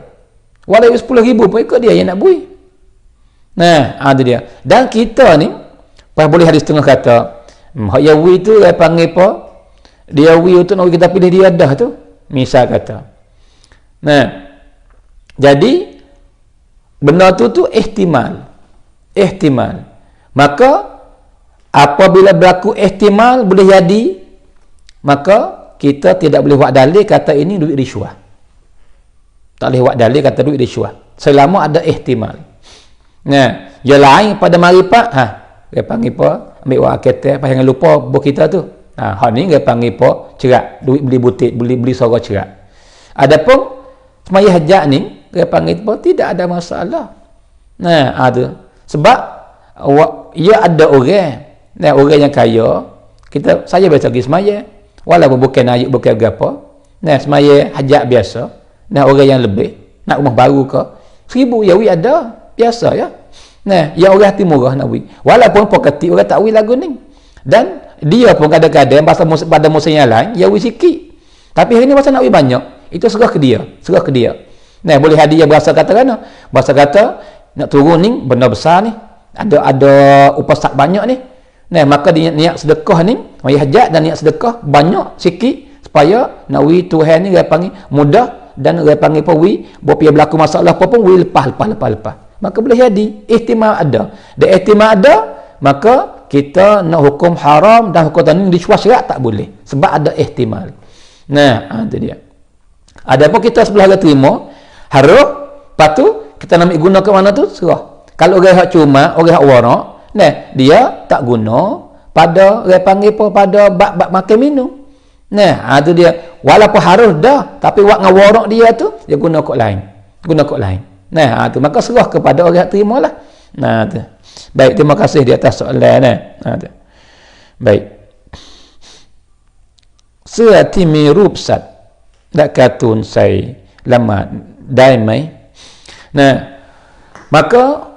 Walau 10,000 pun ikut dia yang nak beri. Nah, ada dia. Dan kita ni, boleh hadis tengah kata, hak yang beri tu, dia panggil apa? Dia beri untuk nak kita pilih dia dah tu. Misal kata. Nah, jadi, benda tu ihtimal. Ihtimal. Maka, apabila berlaku ihtimal boleh jadi, maka kita tidak boleh buat dalil kata ini duit riswah. Tak boleh buat dalil kata duit riswah selama ada ihtimal. Nah, yang lain pada marifat, dia panggil apa? Ambil wak kata, jangan lupa buat kita tu. Hak ni dia panggil apa? Cerak, duit beli butik, beli sorok cerak. Adapun semaya hajat ni, dia panggil apa? Tidak ada masalah. Nah, ada. Sebab ia ada orang. Nah, orang yang kaya, saya biasa pergi semaya. Walaupun bukan ayat, bukan apa. Nah, semaya hajat biasa. Nah, orang yang lebih, nak rumah baru ke, 1000 ya ada, biasa ya. Nah, yang orang hati murah nak beri. Walaupun poketi orang tak beri lagu ni. Dan dia pun kadang-kadang pada musim yang lain, ya beri sikit. Tapi hari ni masa nak beri banyak, itu serah ke dia. Nah, boleh hadiah berasa kata kan? Berasa kata, nak turun ni, benda besar ni. Ada upasak banyak ni. Nah, maka dia niat sedekah ni, maya hajat dan niat sedekah banyak sikit supaya nak wi Tuhan ni dia panggil mudah dan dia panggil apa wi, bila berlaku masalah apa pun wi lepas. Maka boleh jadi ihtimal ada. Dan ihtimal ada, maka kita nak hukum haram dan hukum tani riswah syarat tak boleh sebab ada ihtimal. Nah, itu dia. Adapun kita sebelah terima, harus patu kita nak guna ke mana tu serah. Kalau orang hak cuma, orang hak warak, nah, dia tak guna pada dia panggil apa pada bab makan minum. Nah, itu dia. Walaupun harus dah, tapi wak ngawarak dia tu dia guna kod lain. Nah, itu maka serah kepada orang yang terimalah. Nah, tu. Baik, terima kasih di atas soalan tu. Baik. Seati mirub sat. Dak katun sai lama dai mai. Nah, maka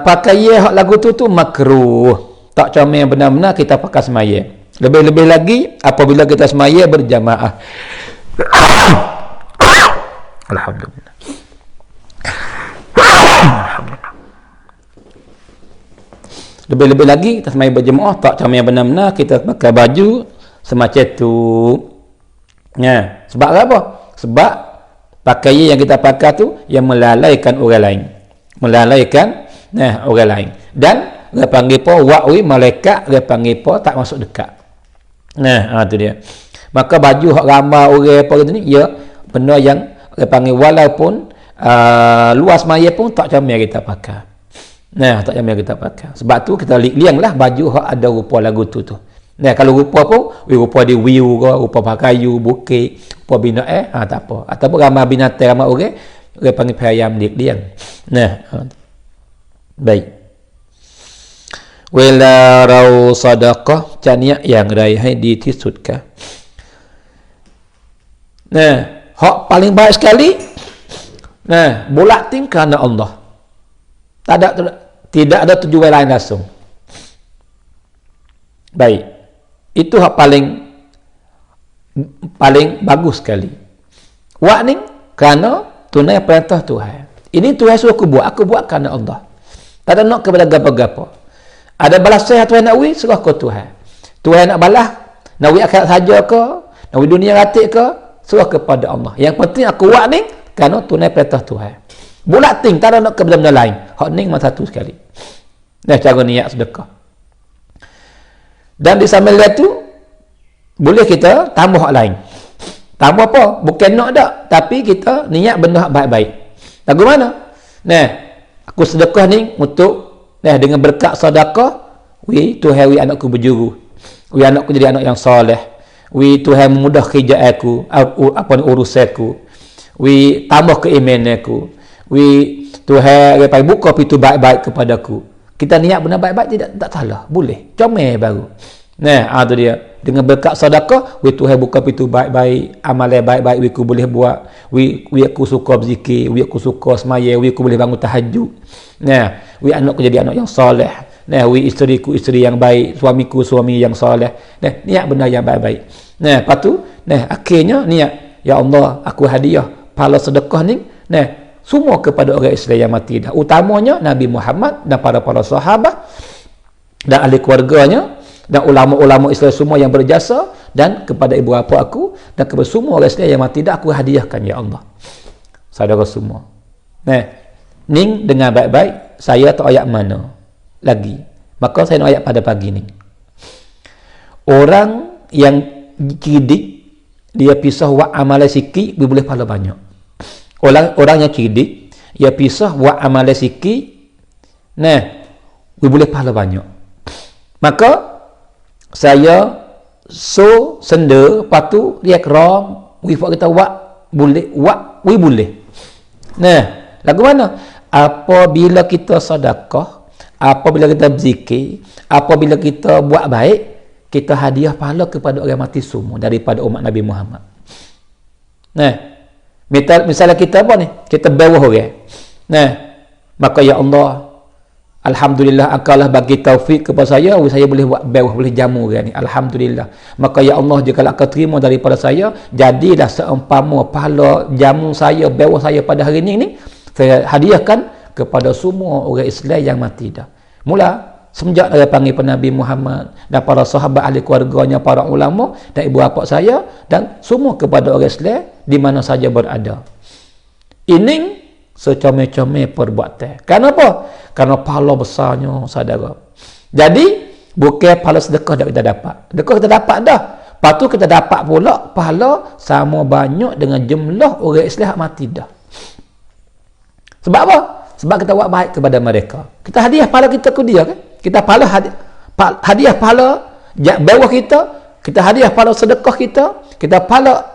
pakaian hak lagu tu makruh. Tak comel benar-benar kita pakai semaya. Lebih-lebih lagi apabila kita semaya berjamaah. Alhamdulillah. Lebih-lebih lagi kita semaya berjamaah tak comel benar-benar kita pakai baju semacam tu. Ya, sebab apa? Sebab pakaian yang kita pakai tu yang melalaikan orang lain. Orang lain. Dan dia panggil apa? Wa'wi malaikat dia panggil apa? Tak masuk dekat. Nah, tu dia. Maka baju hak ramai orang apa gitu ni, ya benda yang dia panggil walaupun luas maya pun tak comel kita pakai. Nah, tak comel kita pakai. Sebab tu kita lianglah baju hak ada rupa lagu tu. Nah, kalau rupa pun, rupa di wiu ke, rupa pakayu, bukit, rupa bina tak apa. Ataupun ramai binatang ramai orang, dia panggil payam liang. Nah, baik. Wala rau sadaqah caniak yang raihai ditisudkah. Nah, hak paling baik sekali, nah, bulat ting kerana Allah. Tidak ada tujuan lain langsung. Baik. Itu hak paling bagus sekali. Wak ni kerana tunai perintah Tuhan. Ini Tuhan suruh aku buat kerana Allah. Tak ada nak kepada gapa-gapa. Ada balas saya Tuhan nak wui, serah ke Tuhan. Tuhan nak balas, nak wui akhirat saja ke, nak wui dunia ratik ke, serah kepada Allah. Yang penting aku buat ni kerana tunai perintah Tuhan. Bulat ting, tak ada nak kepada benda lain. Hak ni cuma satu sekali. Nah, cara niat sedekah. Dan di sambil tu boleh kita tambah hak lain. Tambah apa? Bukan nak dak, tapi kita niat benda hak baik-baik. Lagu mana? Nah, aku sedekah ni untuk dengan berkat sedekah, Tuhan anakku berjuru. Anakku jadi anak yang soleh. Tuhan memudah kerja aku, urusanku. Tambah keimanan aku. Tuhan buka pintu baik-baik kepadaku. Kita niat benda baik-baik tak salah, boleh. Comel baru. Nah, tu dia. Dengan berkat sedekah, Tuhan buka pintu baik-baik, amalan baik-baik aku boleh buat. Aku suka berzikir, aku suka semaya, aku boleh bangun tahajud. Nah, anakku jadi anak yang soleh. Nah, isteriku isteri yang baik, suamiku suami yang soleh. Nah, niat benda yang baik-baik. Nah, lepas tu, akhirnya niat, ya Allah, aku hadiah pahala sedekah ni, semua kepada orang Islam yang mati dah. Utamanya Nabi Muhammad dan para sahabat dan ahli keluarganya dan ulama-ulama Islam semua yang berjasa, dan kepada ibu bapa aku dan kepada semua orang Islam yang mati dah, aku hadiahkan ya Allah. Saudara semua. Ning dengan baik-baik, saya tak ayat mana lagi. Maka saya nak ayat pada pagi ni. Orang yang cerdik, dia pisah buat amalan sikit, dia boleh pahala banyak. Orang yang cerdik, dia pisah buat amalan sikit, dia boleh pahala banyak. Maka saya senda, lepas tu dia kerong, kita buat boleh. Lagu mana? Apabila kita sedekah, apabila kita berzikir, apabila kita buat baik, kita hadiah pahala kepada orang mati semua daripada umat Nabi Muhammad. Misalnya kita apa ni? Kita bawah orang. Maka ya Allah, alhamdulillah engkaulah bagi taufik kepada saya boleh buat bawah, boleh jamu orang ni. Alhamdulillah. Maka ya Allah, jika engkau terima daripada saya, jadilah seumpama pahala jamu saya, bawah saya pada hari ini saya hadiahkan kepada semua orang Islam yang mati dah. Mula semenjak saya panggil Nabi Muhammad dan para sahabat ahli keluarganya, para ulama dan ibu bapa saya dan semua kepada orang Islam di mana saja berada. Ini secomel-comel perbuatan. Kenapa? Karena pahala besarnya, saudara. Jadi bukan pahala sedekah dah kita dapat. Sedekah kita dapat dah. Lepas tu kita dapat pula pahala sama banyak dengan jumlah orang Islam mati dah. Sebab apa? Sebab kita buat baik kepada mereka. Kita hadiah pahala kita ke dia kan? Kita pahala hadiah pahala bawah kita hadiah pahala sedekah kita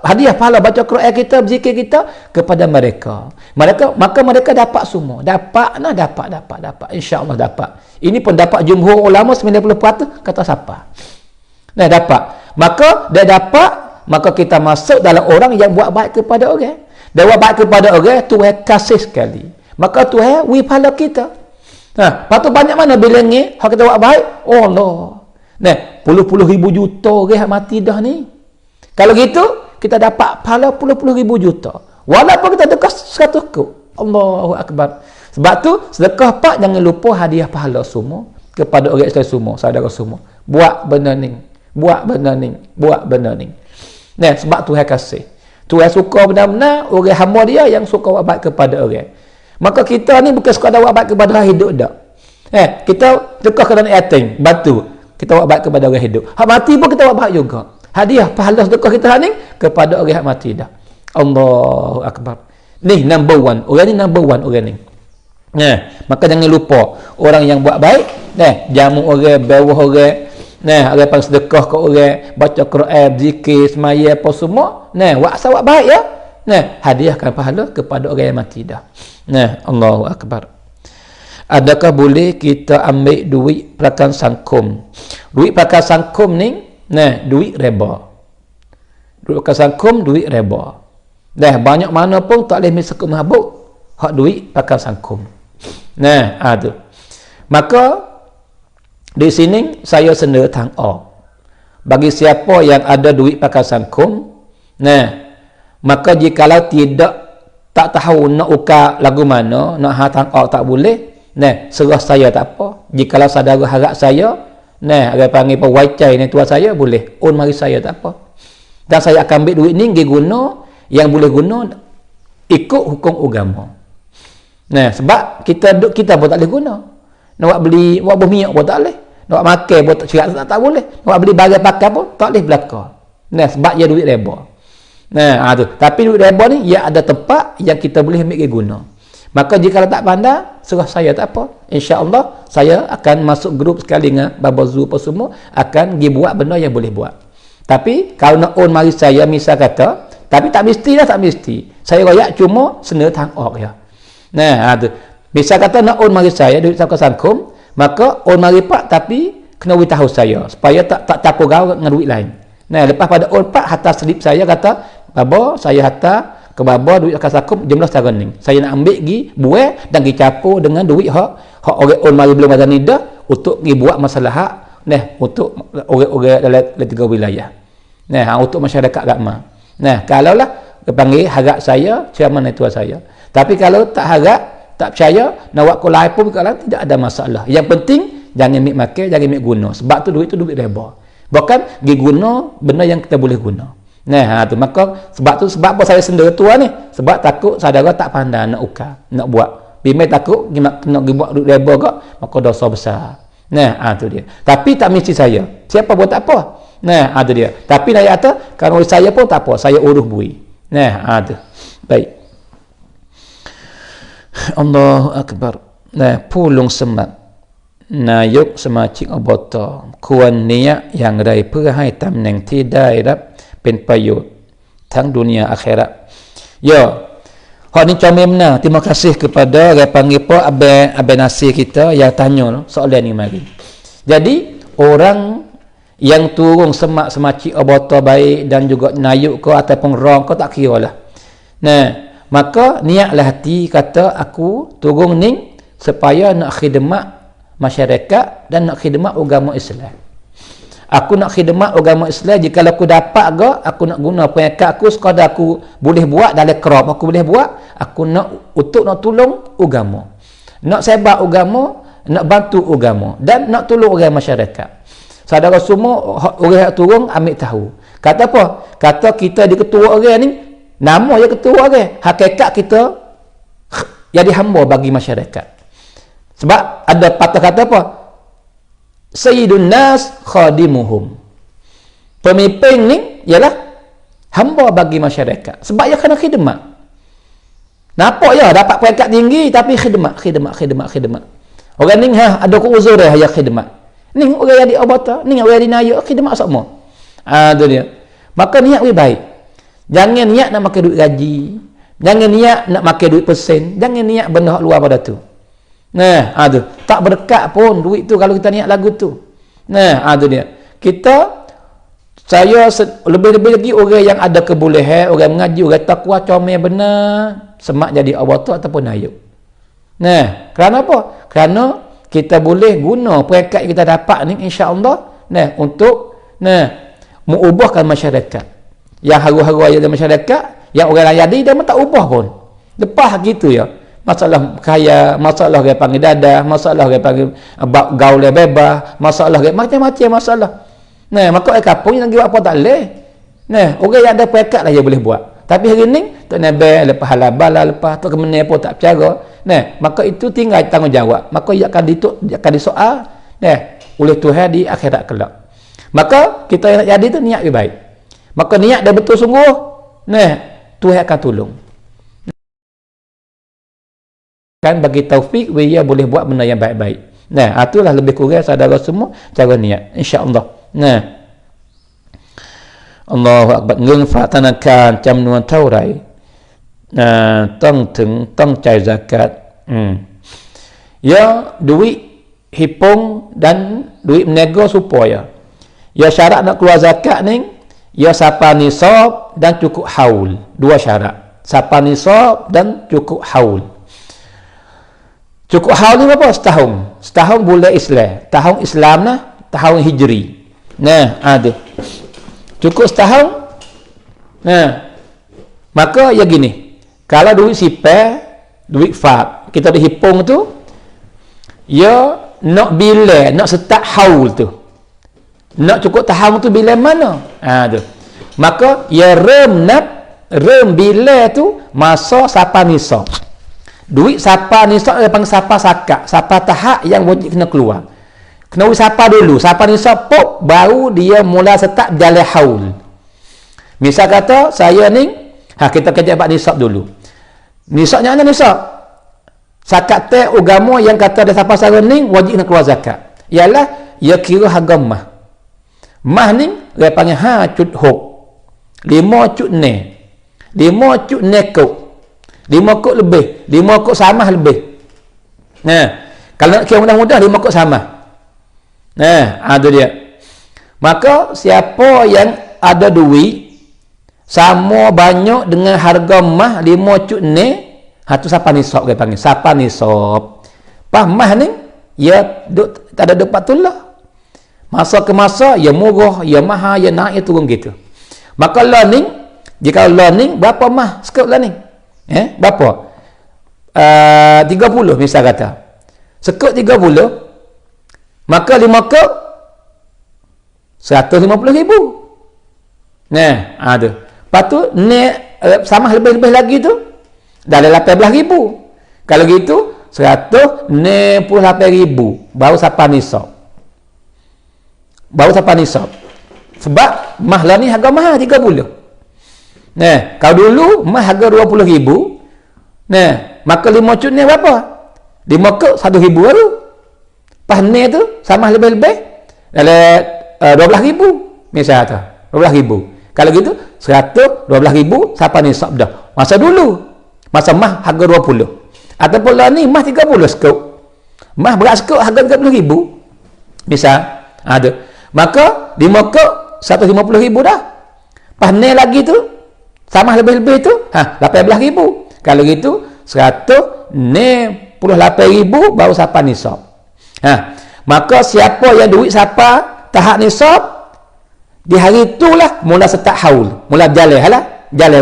hadiah pahala baca Quran kita, berzikir kita kepada mereka. Maka mereka dapat semua. Dapat. Insya-Allah dapat. Ini pendapat jumhur ulama 90% kata siapa. Dapat. Maka dia dapat, maka kita masuk dalam orang yang buat baik kepada orang. Dia buat baik kepada orang, Tuhan kasih sekali. Maka Tuhan pahala kita. Lepas tu banyak mana bilangnya hak kita buat baik? Oh Allah. Puluh-puluh ribu juta orang mati dah ni. Kalau gitu, kita dapat pahala puluh-puluh ribu juta. Walaupun kita dekat 100 ku. Allahu Akbar. Sebab tu, sedekah pak jangan lupa hadiah pahala semua kepada orang Islam semua, saudara semua. Buat benda ni. Sebab Tuhan kasih. Tuhan suka benar-benar orang hamba dia yang suka buat baik kepada orang. Maka kita ni bukan sekadar buat baik kepada orang hidup dak. Kita sedekah kepada yatim, bantu. Kita buat baik kepada orang hidup. Hak mati pun kita buat baik juga. Hadiah pahala sedekah kita ni kepada orang yang mati dah. Allahu Akbar. Ni number one. Orang ni number one orang ni. Maka jangan lupa orang yang buat baik, jamu orang, bawah orang, orang yang sedekah ke orang, baca Quran, zikir, semaya apa semua, buat baik ya. Hadiahkan pahala kepada orang yang mati dah. Allahu Akbar. Adakah boleh kita ambil duit prakan sangkum? Duit prakan sangkum ni, duit riba. Duit prakan sangkum, duit riba. Dah banyak mana pun tak boleh misal mabuk hak duit pakai sangkum. Nah, tu. Maka di sini saya sendiri bagi siapa yang ada duit pakai sangkum, nah, maka jikalau tak tahu nak ukar lagu mana, nak hatang tak boleh, nah, serah saya tak apa. Jikalau saudara harap saya, nah, ada panggil pewacai ni tuan saya, boleh mari saya tak apa. Dan saya akan ambil duit ni pergi guna yang boleh guna ikut hukum agama. Nah, sebab kita pun tak boleh guna. Nak beli minyak pun tak boleh. Nak makan pun tak boleh. Nak beli barang pakai pun tak boleh belaka. Nah, sebab dia duit reba. Nah, tu. Tapi duit reba ni ia ada tempat yang kita boleh ambil guna. Maka jika tak pandai, serah saya tak apa. Insya-Allah saya akan masuk grup sekali dengan Baba Zu apa semua akan pergi buat benda yang boleh buat. Tapi kalau nak mari saya misal kata, tapi tak mesti. Saya royak cuma sendiri tangok ya. Nah, tu. Misal kata nak mari saya duit sangkum, maka mari pak tapi kena beritahu saya supaya tak campur gaul dengan duit lain. Nah, lepas pada pak hantar slip saya kata, Baba saya hantar ke Baba duit sangkum jumlah secara ni. Saya nak ambil pergi buat dan pergi campur dengan duit hak orang mari belum ada nidah untuk pergi buat masalah hak untuk orang dalam tiga wilayah. Nah, untuk masyarakat agama. Nah, kalaulah panggil harap saya chairman tuan saya. Tapi kalau tak harap, tak percaya, nak buat kolai pun kalau tidak ada masalah. Yang penting jangan ambil makan, jangan ambil guna. Sebab tu duit reba. Bukan pergi guna benda yang kita boleh guna. Nah, tu maka sebab apa saya sendiri tua ni? Sebab takut saudara tak pandai nak ukar, nak buat. Bila takut nak buat duit reba kok, maka dosa besar. Nah, tu dia. Tapi tak mesti saya. Siapa pun tak apa. Nah, tu dia. Tapi nak kata kalau saya pun tak apa, saya urus bui. Nah, tu. Baik. Allahu Akbar. Nah, pulung semak nayuk semacik obota kuan niat yang rai perhai tamneng tidak rap pen payut tang dunia akhirat. Ya, hak ni comemna. Terima kasih kepada rai panggil po abe nasir kita yang tanya soalan ni mari. Jadi orang yang turun semak semacik obota baik dan juga nayuk ko ataupun rong ko tak kira lah. Nah, maka niatlah hati kata aku turun ni supaya nak khidmat masyarakat dan nak khidmat agama Islam. Aku nak khidmat agama Islam, jika aku dapat aku nak guna pengkat aku sekadar aku boleh buat dalam kerap aku boleh buat, aku nak tolong agama. Nak sebar agama, nak bantu agama dan nak tolong orang masyarakat. Saudara semua orang turun ambil tahu. Kata apa? Kata kita di ketua orang ni nama dia ketua orang, hakikat kita jadi hamba bagi masyarakat. Sebab ada patah kata apa? Sayyidun nas khadimuhum. Pemimpin ni ialah hamba bagi masyarakat. Sebab dia kena khidmat. Nampak ya dapat peringkat tinggi tapi khidmat. Orang ni ada uzur dia khidmat. Ni orang yang di abata, ni orang yang dinayak khidmat semua. Tu dia. Maka niat lebih baik. Jangan niat nak makan duit gaji. Jangan niat nak makan duit pesen. Jangan niat benda luar pada tu. Nah, tu. Tak berdekat pun duit tu kalau kita niat lagu tu. Nah, tu dia. Saya lebih-lebih lagi orang yang ada kebolehan, orang mengaji, orang takwa, comel benar, semak jadi awata ataupun ayuk. Nah, kerana apa? Kerana kita boleh guna peringkat yang kita dapat ni insya-Allah untuk mengubahkan masyarakat. Yang haru-haru ayat dalam masyarakat, yang orang lain jadi dia tak ubah pun. Lepas gitu ya. Masalah kaya, masalah dia panggil dadah, masalah dia panggil gaul bebas, masalah dia macam-macam masalah. Nah, maka kampung yang buat apa tak boleh. Nah, orang yang ada peringkat lah dia boleh buat. Tapi hari ni tak nabe lepas halabala lepas tu kemana pun tak percaya. Nah, maka itu tinggal tanggungjawab. Maka ia akan disoal oleh Tuhan di akhirat kelak. Maka kita yang nak jadi tu niat lebih baik. Maka niat dah betul sungguh, Tuhan akan tolong. Kan bagi taufik dia boleh buat benda yang baik-baik. Nah, itulah lebih kurang saudara semua cara niat. Insya-Allah. Nah. Allahu Akbar. Ngưng phá thanakarจำนวนเท่าไหร่ต้องจ่าย zakat. Ya duit hipung dan duit menego supaya. Ya syarat nak keluar zakat ni ya siapa nisab dan cukup haul. Dua syarat. Sapa nisab dan cukup haul. Cukup haul ni berapa? Setahun. Setahun bulan Islam. Tahun Islam lah, tahun Hijri. Nah, ada. Cukup setahun. Nah, maka ya gini. Kalau duit sipar, duit fab, kita dihipung tu, ya nak bila, nak start haul tu. Nak cukup tahun tu bila mana? Tu. Maka ya rem bila tu masa sapa nisab. Duit sapa nisab dia panggil sapa sakak, sapa tahap yang wajib kena keluar. Kena sapa dulu, sapa nisab pop baru dia mula start jalan haul. Misal kata saya ni, kita kerja buat nisab dulu. Nisabnya mana nisab? Zakat teh agama yang kata ada siapa sara ni wajib nak keluar zakat. Ialah ia kira harga mah. Mah ni dia panggil cut hok. 5 cut ne. 5 cut nekok. 5 kok lebih, 5 kok sama lebih. Nah, kalau nak kira mudah-mudah 5 kok sama. Nah, ada dia. Maka siapa yang ada duit sama banyak dengan harga mah 5 cut ne, tu sapa nisab dia panggil. Sapa nisab. Pas mah ni ya tak ada dapat tulah. Masa ke masa ya murah, ya mahal, ya naik, ya turun gitu. Maka learning, jika learning berapa mah skop learning? Berapa? 30 misal kata. Skop 30, maka 5 kop 150,000. Nah, ada. Lepas tu sama lebih-lebih lagi tu dah ada 18,000. Kalau gitu 168,000 baru sapa nisab. Baru sapa nisab. Sebab mahlah ni harga mahal 30. Nah, kalau dulu mah harga 20,000. Nah, maka 5 cut ni berapa? 5 cut 1,000 baru. Pas ni tu sama lebih-lebih dalam 12,000 misal tu. 12,000. Kalau gitu 112,000 sapa nisab dah. Masa dulu masa mah harga 20. Ataupun lah ni mah 30 skop. Mah berat skop harga 30,000. Misal ada. Maka 5 kop 150,000 dah. Pas ni lagi tu sama lebih-lebih tu 18,000. Kalau gitu 168,000 baru sapa nisab. Maka siapa yang duit sapa tahap nisab di hari itulah mula start haul, mula jalan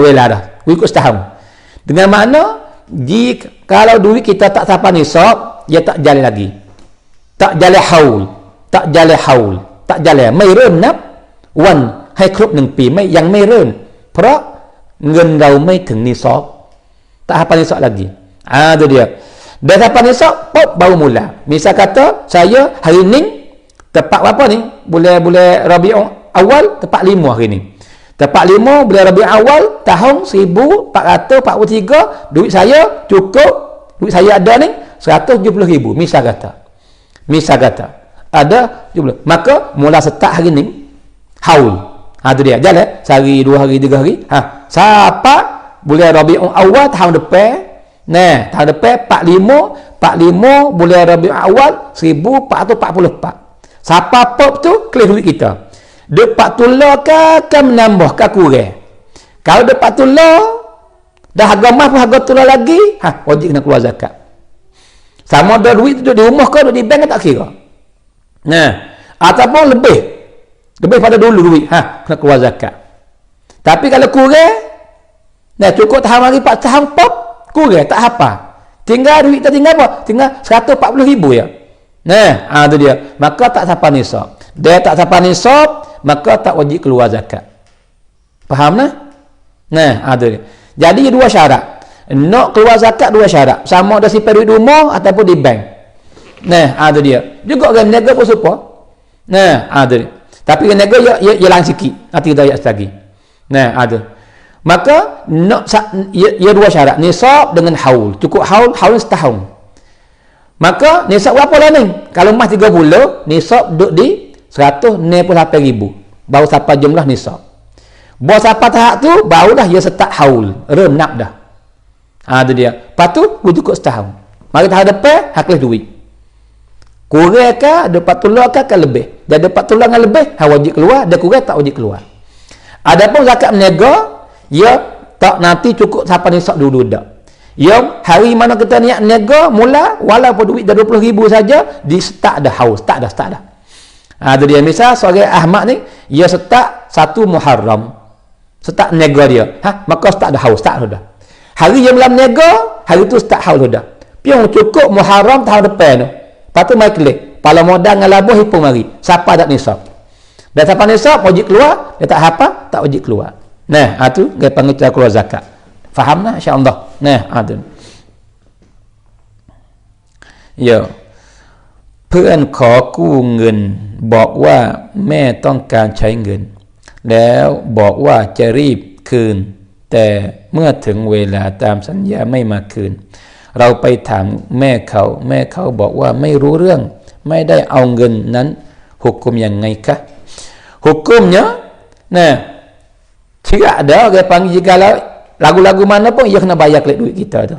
wela dah. Ikut setahun. Dengan makna jika kalau duit kita tak sapa nisab, dia tak jalan lagi. Tak jalan haul, tak jalan haul, tak jalan. Mai ren nap wan ให้ครบ1ปีไม่ยังไม่เริ่มเพราะเงินเราไม่ถึงนิซอบtak hafal nisab lagi. Itu dia. Dah hafal nisab pop baru mula. Misal kata saya hari ni tepat berapa ni? Bulan Rabiul Awal tepat 5 hari ni. Tepat 5 bulan Rabiul Awal tahun 1443 duit saya cukup, duit saya ada ni 170,000 misal kata. Misal kata ada 70. Maka mula start hari ni haul. Itu dia. Jalan sehari, 2 hari, 3 hari. Siapa bulan Rabiul Awal tahun depan. Nah, tahun depan 45 bulan Rabiul Awal 1444. Siapa pop tu clear duit kita. Dapat tular ke menambah ke kurang. Kalau dapat tular dah harga mah pun harga tular lagi, wajib kena keluar zakat. Sama ada duit tu di rumah ke di bank tak kira. Nah, ataupun lebih pada dulu duit, kena keluar zakat. Tapi kalau kurang, nah cukup tahun hari 4 tahun pop, kurang tak apa. Tinggal duit tu tinggal apa? Tinggal 140,000 ya. Nah, itu dia. Maka tak sapa nisab. Dia tak sapa nisab, maka tak wajib keluar zakat. Faham nah? Nah, itu dia. Jadi dua syarat. Nak keluar zakat dua syarat. Sama ada simpan duit di rumah ataupun di bank. Nah, itu dia. Juga orang niaga pun serupa. Nah, itu dia. Tapi orang niaga ia lang sikit. Nanti kita ayat lagi. Nah, ada. Maka nak ia dua syarat. Nisab dengan haul. Cukup haul setahun. Maka nisab berapa lah ni? Kalau emas 30, nisab duduk di 168,000. Baru sampai jumlah nisab. Baru sampai tahap tu, barulah ia start haul. Renap dah. Itu dia. Lepas tu, cukup setahun. Mari tahap depan, haklis duit. Kurang ke, dapat tular ke lebih. Dia dapat tular dengan lebih, wajib keluar. Dia kurang, tak wajib keluar. Adapun zakat berniaga, ia Tak nanti cukup sampai nisab dulu dah. Ya, hari mana kita niat niaga mula walaupun duit dah 20,000 saja, di start dah haus, start dah. Itu dia. Misal seorang Ahmad ni, dia start 1 Muharram. Start niaga dia. Maka start dah haus, start dah. Hari yang dalam niaga, hari tu start haus dah. Piang cukup Muharram tahun depan tu. Lepas tu mai klik. Pala modal dengan labah hitung mari. Siapa tak nisab? Dah siapa nisab wajib keluar, dia tak apa, tak wajib keluar. Nah, tu dia panggil cara keluar zakat. Faham lah insya-Allah. Nah, tu. Ya. เพื่อนขอกู้เงินบอกว่าแม่ต้องการใช้เงินแล้วบอกว่าจะรีบคืนแต่เมื่อถึงเวลาตามสัญญาไม่มาคืนเราไปถามแม่เขาบอกว่าไม่รู้เรื่องไม่ได้เอาเงินนั้นhukum yangไงคะ hukumnya nah tidak ada orang panggil jika lagu-lagu mana pun ia kena bayar duit kita tu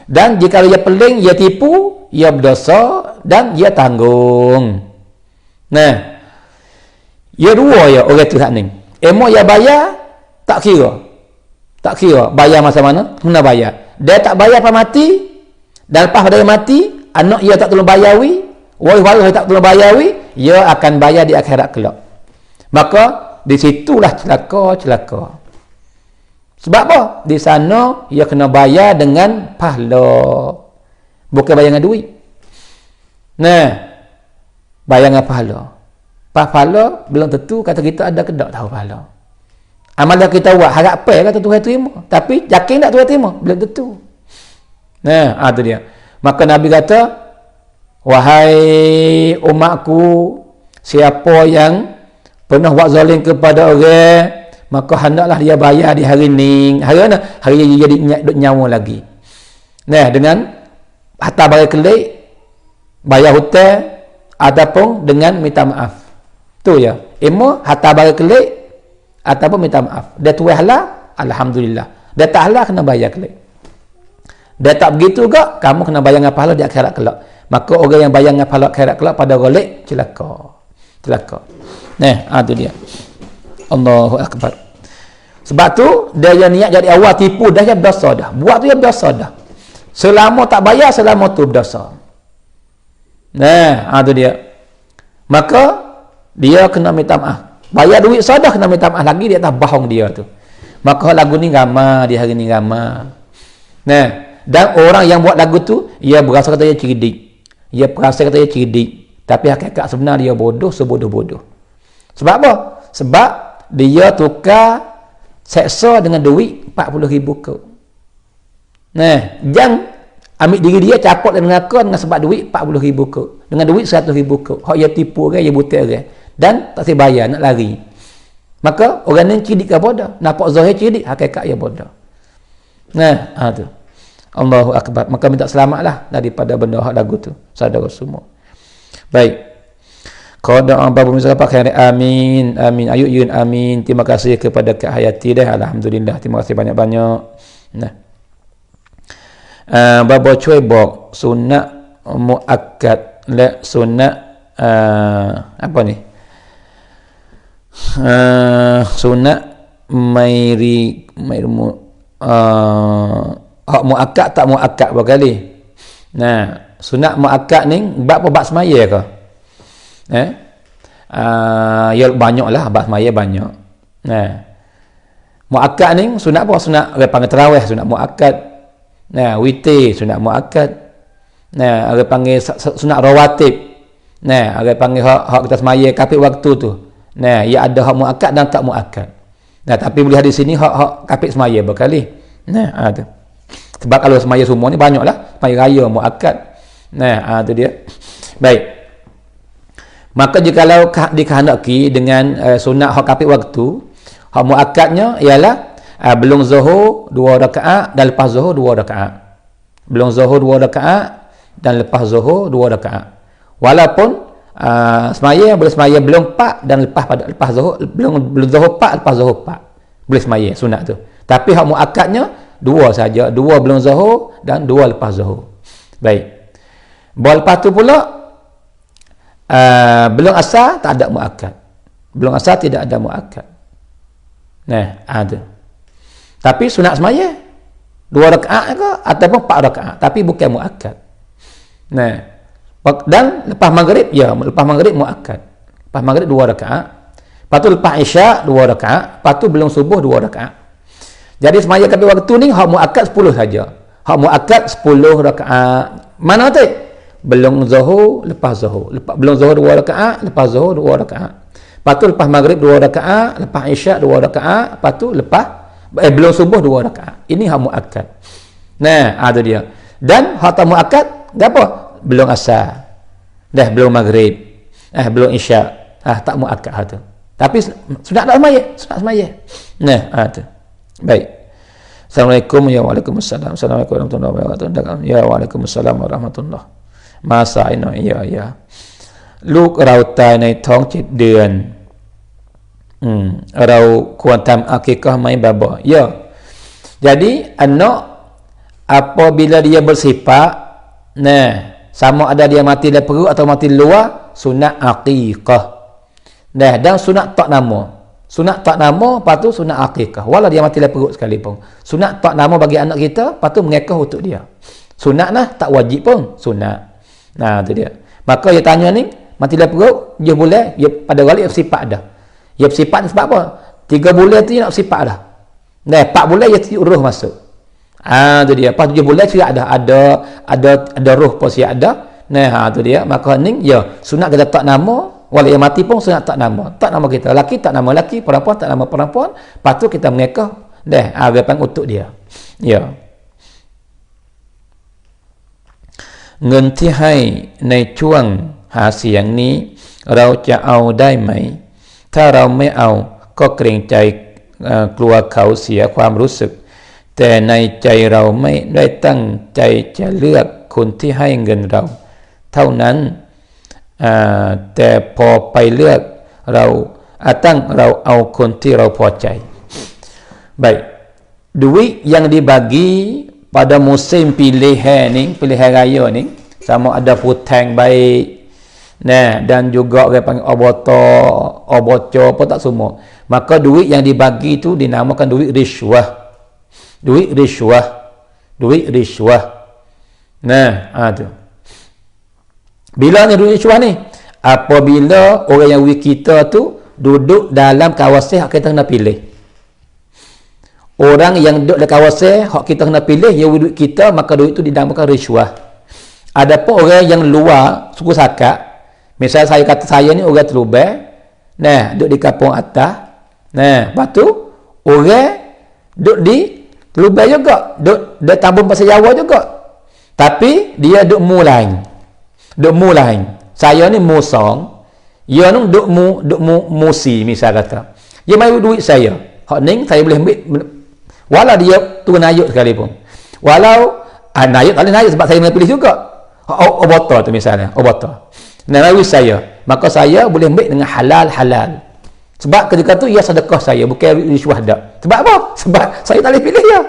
dan jika ia peling ia tipu ia berdosa dan ia tanggung. Nah, ia dua ya orang tu hak ni. Emo ia bayar tak kira bayar masa mana kena bayar. Dia tak bayar pas mati dan lepas dia mati anak ia tak tolong bayawi, waris tak tolong bayawi, ia akan bayar di akhirat kelak. Maka di situlah celaka. Sebab apa? Di sana ia kena bayar dengan pahala. Bukan bayar dengan duit. Nah, bayar dengan pahala. Pahala belum tentu kata kita ada ke tak tahu pahala. Amalan kita buat harap apa kata Tuhan terima. Tapi yakin tak Tuhan terima? Belum tentu. Nah, itu dia. Maka Nabi kata, wahai umatku, siapa yang pernah buat zalim kepada orang, maka hendaklah dia bayar di hari ni. Hari mana? Hari dia jadi nyawa lagi. Nah, dengan harta balik kelik, bayar hutang ataupun dengan minta maaf. Tu ya. Emo harta balik kelik ataupun minta maaf. Dia tuai halal, alhamdulillah. Dia tak halal kena bayar kelik. Dia tak begitu juga, kamu kena bayar dengan pahala di akhirat kelak. Maka orang yang bayar dengan pahala akhirat kelak pada golek celaka. Nah, tu dia. Allahu akbar. Sebab tu dia yang niat jadi awal tipu dah jadi dosa dah. Buat tu dia dosa dah. Selama tak bayar, selama tu berdosa. Nah, tu dia. Maka dia kena minta maaf. Bayar duit sudah kena minta maaf lagi, dia tak bohong dia tu. Maka lagu ni ramah di hari ni ramah. Nah, dan orang yang buat lagu tu, ia berasa kata dia cerdik. Ia berasa kata dia cerdik. Tapi hakikat sebenar dia bodoh, sebodoh-bodoh. Sebab apa? Sebab dia tukar seksa dengan duit 40,000 ke. Nah, jangan ambil diri dia capot dengan neraka dengan sebab duit 40,000 ke. Dengan duit 100,000 ke. Hak dia tipu orang, dia butik orang. Dan tak boleh bayar, nak lari. Maka orang ni cerdik ke bodoh. Nampak zahir cerdik, hakikat dia bodoh. Nah, tu. Allahu akbar. Maka minta selamatlah daripada benda hak lagu tu. Saudara semua. Baik. Kau doa babu misal pakai amin. Ayuk yun amin. Terima kasih kepada Kak Hayati dah. Alhamdulillah. Terima kasih banyak-banyak. Nah. Babo cuy bok sunat muakkad le sunat apa ni? Sunat hak muakkad tak muakkad berapa kali? Nah, sunat muakkad ni bab apa bab semaya ke? Ya banyaklah bab semaya banyak. Nah, muakkad ni sunat apa? Sunat orang panggil tarawih, sunat muakkad. Nah, witir sunat muakkad. Nah, orang panggil sunat rawatib. Nah, orang panggil hak kita semaya kapit waktu tu. Nah, ia ada hak muakkad dan tak muakkad. Nah, tapi boleh di sini hak kapit semaya berkali. Nah, tu. Sebab kalau semaya semua ni banyaklah, semaya raya muakkad. Nah, tu dia. Baik. Maka jikalau dikehendaki dengan sunat hak kapit waktu, hak muakkadnya ialah belum zuhur 2 rakaat dan lepas zuhur 2 rakaat. Belum zuhur 2 rakaat dan lepas zuhur 2 rakaat. Walaupun semaya boleh semaya belum 4 dan lepas zuhur belum zuhur 4 lepas zuhur 4. Boleh semaya sunat tu. Tapi hak muakkadnya 2 saja, 2 belum zuhur dan 2 lepas zuhur. Baik. Lepas tu pula belum asar tak ada muakkad. Belum asar tidak ada muakkad. Nah, ada. Tapi sunat semaya 2 rakaat ke ataupun 4 rakaat, tapi bukan muakkad. Nah, dan lepas maghrib lepas maghrib muakkad. Lepas maghrib 2 rakaat. Lepas tu lepas isyak 2 rakaat, lepas tu belum subuh 2 rakaat. Jadi semaya kat waktu ni hak muakkad 10 saja. Hak muakkad 10 rakaat. Mana tu? Belum zuhur, lepas zuhur. Belum zuhur 2 rakaat, lepas zuhur 2 rakaat. Lepas tu lepas maghrib 2 rakaat, lepas isyak 2 rakaat, lepas tu lepas belum subuh 2 rakaat. Ini hak muakkad. Nah, ada dia. Dan hak tak muakkad gapo? Belum asar. Dah belum maghrib. Belum isyak. Tak muakkad hak tu. Tapi sunat tak semaya, sunat semaya. Nah, tu. Baik. Assalamualaikum ya waalaikumsalam. Assalamualaikum warahmatullahi wabarakatuh. Ya waalaikumsalam warahmatullahi. Masa ini ya. ลูกเราตายในท้อง7 เดือน เราควรทำอากีกะห์ไหมbapa? Ya. Jadi anak apabila dia bersifat sama ada dia mati dalam perut atau mati luar, sunat akikah. Dan sunat tak nama. Sunat tak nama, lepas tu sunat akikah. Walau dia mati dalam perut sekalipun. Sunat tak nama bagi anak kita, lepas tu mengekah untuk dia. Sunat lah, tak wajib pun. Sunat. Nah, tu dia. Maka dia tanya ni, mati dalam perut, dia boleh, dia pada balik dia bersifat dah. Dia bersifat sebab apa? 3 bulan tu dia nak bersifat dah. 4 bulan dia roh masuk. Tu dia. Lepas tu dia boleh siap dah. Ada roh pun siap dah. Tu dia. Maka ni, sunat kita tak nama. Walau yang mati pun sunat tak nama. Tak nama kita. Laki tak nama laki. Perempuan tak nama perempuan. Lepas tu kita mengekah. Agapan untuk dia. Ya. เงินที่ให้ในช่วงหาเสียงนี้เราจะเอาได้ไหมถ้าเราไม่เอาก็เกรงใจกลัวเขาเสียความรู้สึกแต่ในใจเราไม่ได้ตั้งใจจะเลือกคนที่ให้เงินเราเท่านั้นแต่พอไปเลือกเราเอาคนที่เราพอใจ Baik, duit yang dibagi pada musim pilihan raya ni, sama ada putang baik, dan juga orang panggil oboco apa tak semua. Maka duit yang dibagi itu dinamakan duit riswah. Duit riswah. Tu. Bila ni duit riswah ni? Apabila orang yang kita tu duduk dalam kawasan hak kita kena pilih. Orang yang duduk dalam kawasan hak kita kena pilih, yang duit kita, maka duit itu dinamakan riswah. Adapun orang yang luar suku sakat, misal saya kata saya ni orang Telubang, duduk di kampung atas, lepas tu orang duduk di Telubang juga, duduk di Tambun Pasir Jawa juga, tapi dia duduk mu lain. Saya ni musong, dia ni duduk musi misal kata. Dia mahu duit saya, hak ni saya boleh ambil. Walau dia turun nayuk sekalipun. Walau nayuk tak boleh nayuk sebab saya boleh pilih juga. Obotor tu misalnya. Obotor. Nayuk saya. Maka saya boleh ambil dengan halal. Sebab ketika tu ia sedekah saya. Bukan riswah dak. Sebab apa? Sebab saya tak boleh pilih dia.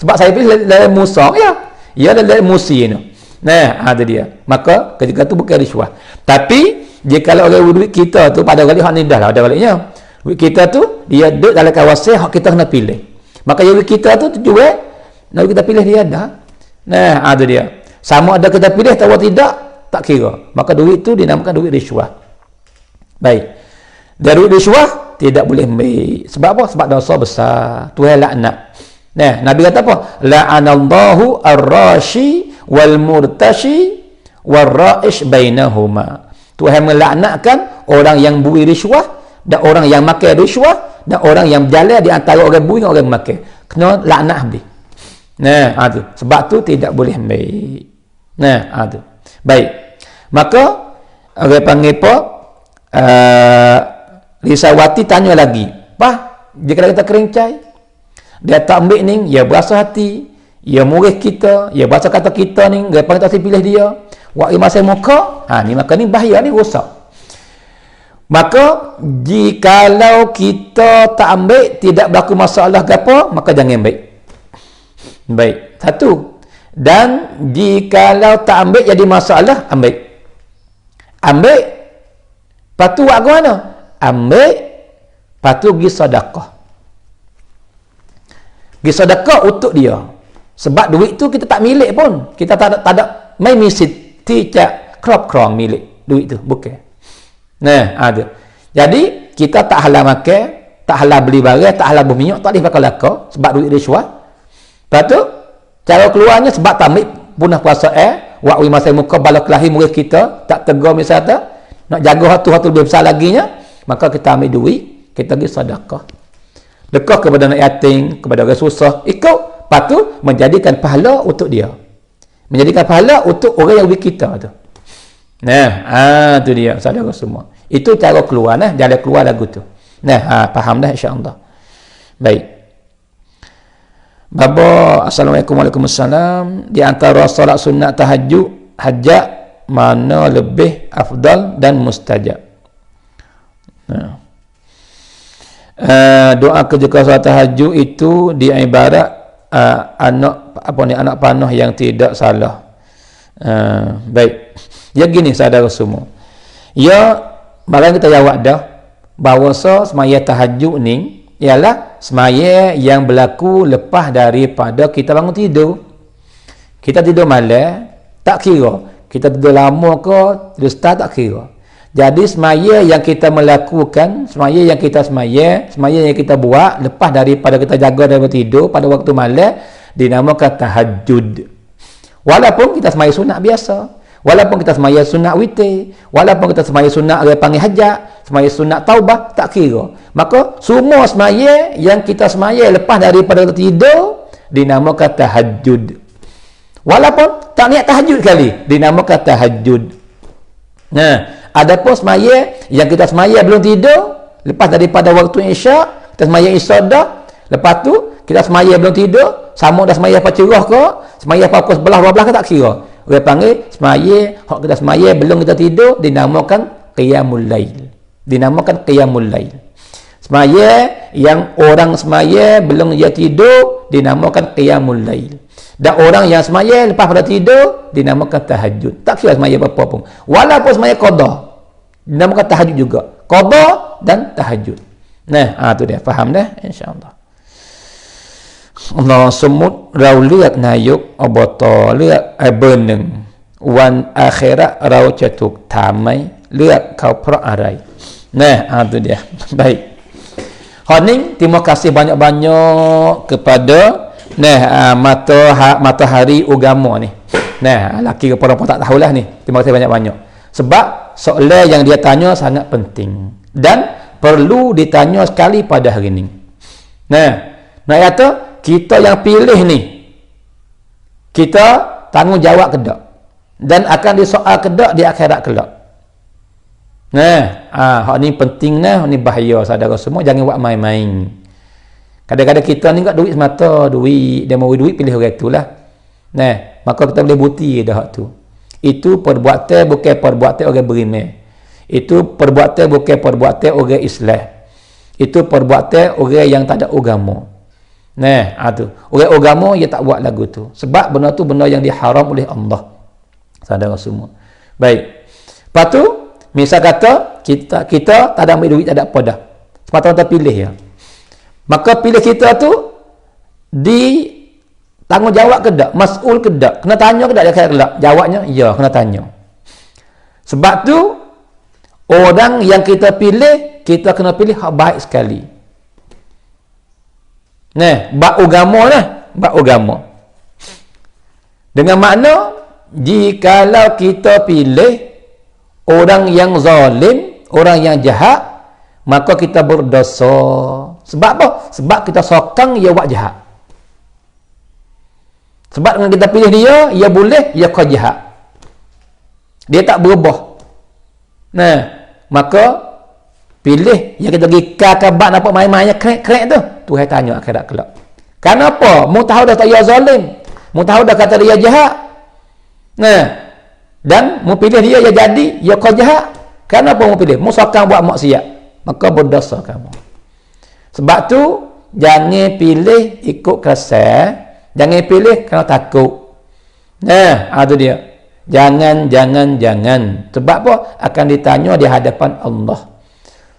Sebab saya pilih dalam musang ya. Ia dalam musi ni. Ada dia. Maka ketika tu bukan riswah. Tapi jika orang duit kita tu pada kali hak ni dah lah. Ada baliknya. Duit kita tu dia duduk dalam kawasan hak kita kena pilih. Maka yang kita tu juga nak kita pilih dia dah. Ada dia. Sama ada kita pilih atau tidak, tak kira. Maka duit tu dinamakan duit riswah. Baik. Dan duit riswah tidak boleh ambil. Sebab apa? Sebab dosa besar. Tuhan laknat. Nabi kata apa? La'anallahu ar-rashi wal murtashi wal ra'ish bainahuma. Tuhan melaknatkan orang yang beri riswah dan orang yang makan riswah dan orang yang berjalan di antara orang bui dengan orang makan. Kena laknat habis. Tu. Sebab tu tidak boleh ambil. Tu. Baik. Maka orang panggil apa? Risawati tanya lagi. Jika kita keringcai, dia tak ambil ni, dia berasa hati, dia murih kita, dia bahasa kata kita ni, orang panggil tak pilih dia. Waktu masa muka, maka ni bahaya ni, rosak. Maka jikalau kita tak ambil, tidak berlaku masalah ke apa, maka jangan ambil. Baik, satu. Dan jikalau tak ambil jadi masalah, ambil. Lepas tu buat ke mana? Ambil, lepas tu pergi sedekah. Pergi sedekah untuk dia. Sebab duit tu kita tak milik pun. Kita tak ada mai misit tidak krop-krong milik duit tu, bukan. Nah, ada. Jadi kita tak halal makan, tak halal beli barang, tak halal berminyak, tak boleh pakai laka sebab duit risuah. Lepas tu cara keluarnya sebab tamik punah puasa waktu masa muka bala kelahi murid kita tak tegur misalnya nak jaga hatu lebih besar lagi nya, maka kita ambil duit, kita pergi sedekah. Sedekah kepada anak yatim, kepada orang susah, ikut. Lepas tu menjadikan pahala untuk dia. Menjadikan pahala untuk orang yang beri kita tu. Nah, tu dia saudara semua. Itu cara keluar jalan keluar lagu tu. Nah, faham dah insya-Allah. Baik. Baba, assalamualaikum waalaikumsalam. Di antara solat sunat tahajud, hajat mana lebih afdal dan mustajab? Nah. Doa ketika solat tahajud itu dia ibarat anak panah yang tidak salah. Baik. Ya gini saudara semua. Ya, mari kita jawab dah bahawa semaya tahajud ni ialah semaya yang berlaku lepas daripada kita bangun tidur. Kita tidur malam tak kira. Kita tidur lama ke, tidur start tak kira. Jadi semaya yang kita melakukan, semaya yang kita buat lepas daripada kita jaga daripada tidur pada waktu malam dinamakan tahajud. Walaupun kita semaya sunat biasa, walaupun kita semaya sunat witir, walaupun kita semaya sunat orang panggil hajat, semaya sunat taubah, tak kira. Maka semua semaya yang kita semaya lepas daripada tidur dinamakan tahajud. Walaupun tak niat tahajud kali, dinamakan tahajud. Nah, adapun semaya yang kita semaya belum tidur lepas daripada waktu isyak, kita semaya isyak dah, lepas tu kita semaya belum tidur, sama dah semaya apa cerah ke, semaya apa pukul 11-12 ke, tak kira. Orang panggil semaya hak kita semaya belum kita tidur dinamakan qiyamul lail. Dinamakan qiyamul lail. Semaya yang orang semaya belum dia tidur dinamakan qiyamul lail. Dan orang yang semaya lepas pada tidur dinamakan tahajud. Tak kira semaya apa pun. Walaupun semaya qada dinamakan tahajud juga. Qada dan tahajud. Nah, tu dia. Faham dah insya-Allah. Allah semut rau liat nayuk oboto liat beneng wan akhirat rau cetuk tamai liat kau pro arai. Nah, tu dia. Baik. Honing, terima kasih banyak-banyak kepada matahari agama ni. Nah, laki ke perempuan tak tahulah ni. Terima kasih banyak-banyak. Sebab soalan yang dia tanya sangat penting dan perlu ditanya sekali pada hari ni. Nah, nak kata kita yang pilih ni, kita tanggungjawab kedak dan akan disoal kedak di akhirat kelak. Nah, hak ni penting nah, ni bahaya saudara semua, jangan buat main-main. Kadang-kadang kita ni kat duit semata, duit, dia mau duit pilih orang itulah. Nah, maka kita boleh bukti dah hak tu. Itu perbuatan bukan perbuatan orang beriman. Itu perbuatan bukan perbuatan orang Islam. Itu perbuatan orang yang tak ada agama. Nah, tu. Orang agama dia tak buat lagu tu. Sebab benda tu benda yang diharam oleh Allah. Saudara semua. Baik. Lepas tu, misal kata kita tak ada ambil duit, tak ada apa dah. Semata-mata pilih ya. Maka pilih kita tu di tanggungjawab ke tak? Mas'ul ke tak? Kena tanya ke tak dia kelak? Jawabnya, ya, kena tanya. Sebab tu orang yang kita pilih, kita kena pilih hak baik sekali. Nah, bab agama lah, bab agama. Dengan makna jikalau kita pilih orang yang zalim, orang yang jahat, maka kita berdosa. Sebab apa? Sebab kita sokong dia buat jahat. Sebab dengan kita pilih dia, ia boleh, ia kau jahat. Dia tak berubah. Nah, maka pilih yang kita pergi kabar nampak main-mainnya krek-krek tu. Tuhan tanya akhirat kelak. Kenapa? Mu tahu dah tak ia zalim. Mu tahu dah kata dia jahat. Nah, dan mu pilih dia jadi, ia kau jahat. Kenapa mu pilih? Mu sokong buat maksiat. Maka berdosa kamu. Sebab tu jangan pilih ikut kasar, jangan pilih kerana takut. Nah, itu dia. Jangan. Sebab apa? Akan ditanya di hadapan Allah.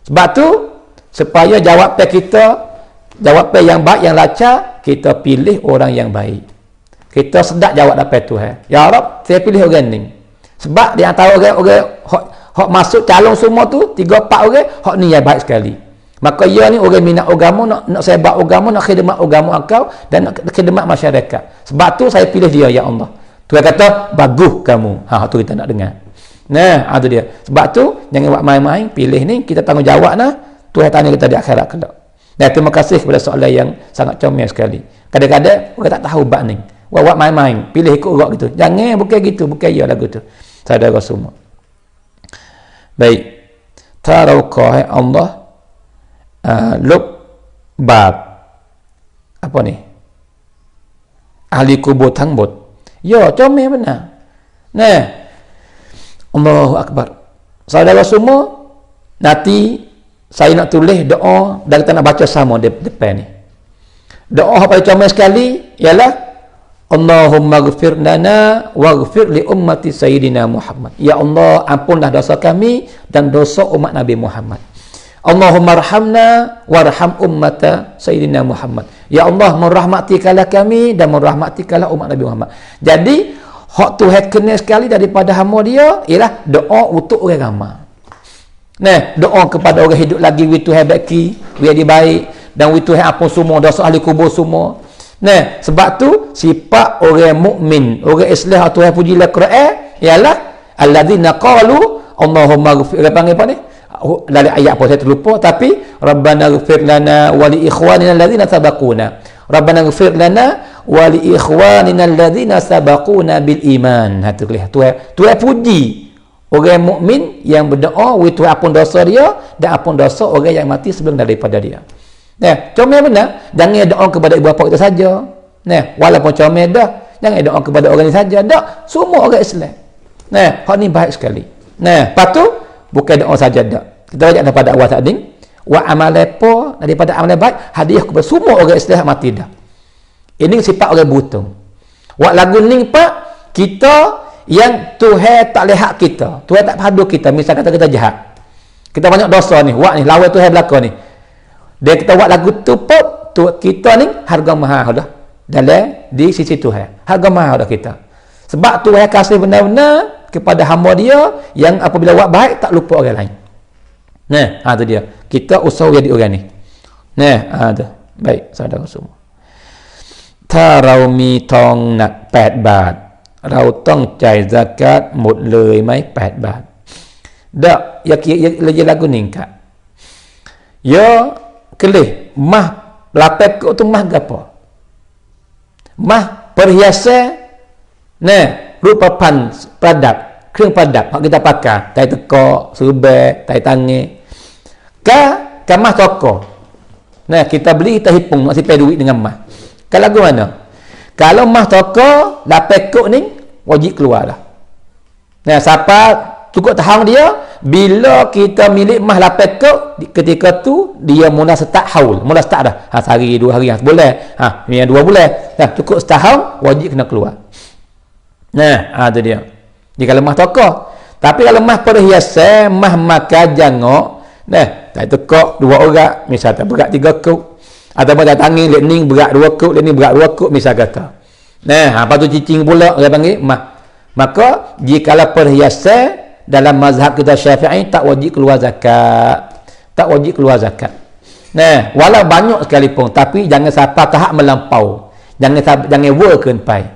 Sebab tu supaya jawapan kita jawapan yang baik, yang lancar, kita pilih orang yang baik. Kita sedap jawab apa tu ya Rab, saya pilih orang ni. Sebab di antara orang hok masuk calon semua tu 3-4 orang hok ni yang baik sekali. Maka ia ni orang minat agama, nak sebat agama, nak khidmat agama akau dan nak khidmat masyarakat. Sebab tu saya pilih dia ya Allah. Tuhan kata bagus kamu. Tu kita nak dengar. Nah, tu dia. Sebab tu jangan buat main-main, pilih ni kita tanggungjawab nah. Tuhan tanya kita di akhirat kelak. Dan terima kasih kepada soalan yang sangat comel sekali. Kadang-kadang orang tak tahu bab ni. Buat main-main, pilih ikut orang gitu. Jangan bukan gitu, bukan ya lagu tu. Saudara semua. Baik. Taraukah Allah lub bab apa ni? Ahli kubur tangbut. Ya, comel benar. Nah. Allahu Akbar. Saudara semua, nanti saya nak tulis doa dan kita nak baca sama di depan ni. Doa apa yang comel sekali ialah Allahumma ghfir lana waghfir li ummati sayyidina Muhammad. Ya Allah, ampunlah dosa kami dan dosa umat Nabi Muhammad. Allahumma arhamna warham ummata sayyidina Muhammad. Ya Allah, merahmatikalah kami dan merahmatikalah umat Nabi Muhammad. Jadi hak Tuhan kenal sekali daripada hamba dia ialah doa untuk orang ramai. Nah, doa kepada orang hidup lagi wi Tuhan baki, wi dia baik dan wi Tuhan apa semua dosa ahli kubur semua. Nah, sebab tu sifat orang mukmin, orang Islam Tuhan puji dalam Quran ialah alladzina qalu Allahumma ghfir, panggil apa ni? Dari ayat apa saya terlupa, tapi Rabbana ghfir lana wa li ikhwanina alladzina sabaquna. Rabbana ghfir lana wa li ikhwanina alladzina sabaquna bil iman. Tu lihat Tuhan puji orang mukmin yang berdoa wa Tuhan ampun dosa dia dan ampun dosa orang yang mati sebelum daripada dia. Nah, comel benar, jangan doa kepada ibu bapa kita saja. Nah, walaupun comel dah, jangan doa kepada orang ni saja. Dak, semua orang Islam. Nah, hak ni baik sekali. Nah, lepas tu bukan doa saja dak. Kita baca daripada awal tadi, wa amal lepo daripada amal baik hadiah kepada semua orang Islam mati dah. Ini sifat orang butung. Wak lagu ni pak kita yang Tuhan tak lihat kita, Tuhan tak padu kita. Misal kata kita jahat, kita banyak dosa ni, wak ni lawan Tuhan belaka ni. Dia kita buat lagu tu pop tu kita ni harga mahal dah dalam di sisi Tuhan. Harga mahal dah kita. Sebab Tuhan kasih benar-benar kepada hamba dia yang apabila buat baik tak lupa orang lain. Nah, tu dia. Kita usaha jadi orang ni. Nah, tu. Baik, saudara semua. ถ้าเรามีทองหนัก8 บาทเราต้องจ่ายซะกาตหมดเลยไหม8 บาท dak ya lagi lagu ni kak. Ya kelih mah lapek tu mah gapo? Mah perhiasan nah rupa pan produk, เครื่องประดับ hak kita pakai, tai tekak, serbai, tai tangan. Ka mah toko. Nah, kita beli kita hipung nak sipai duit dengan mah. Kalau lagu mana? Kalau mah toko lapek ni wajib keluar dah. Nah, siapa cukup tahu dia bila kita milik mah lapek ketika tu dia mula start haul, mula start dah. Sehari 2 hari boleh. Yang 2 bulan. Dah cukup setahun wajib kena keluar. Nah, tu dia. Jadi kalau mah toko. Tapi kalau mah perhiasan, mah makan jangok, nah, tak tekak 2 orang, misal tak berat 3 kuk. Ataupun tak tangi lek ni berat 2 kuk, lek ni berat 2 kuk misal kata. Nah, apa tu cicing pula orang panggil mah. Maka jika perhiasan dalam mazhab kita Syafi'i tak wajib keluar zakat. Tak wajib keluar zakat. Nah, walau banyak sekalipun tapi jangan sampai tahap melampau. Jangan worken pai.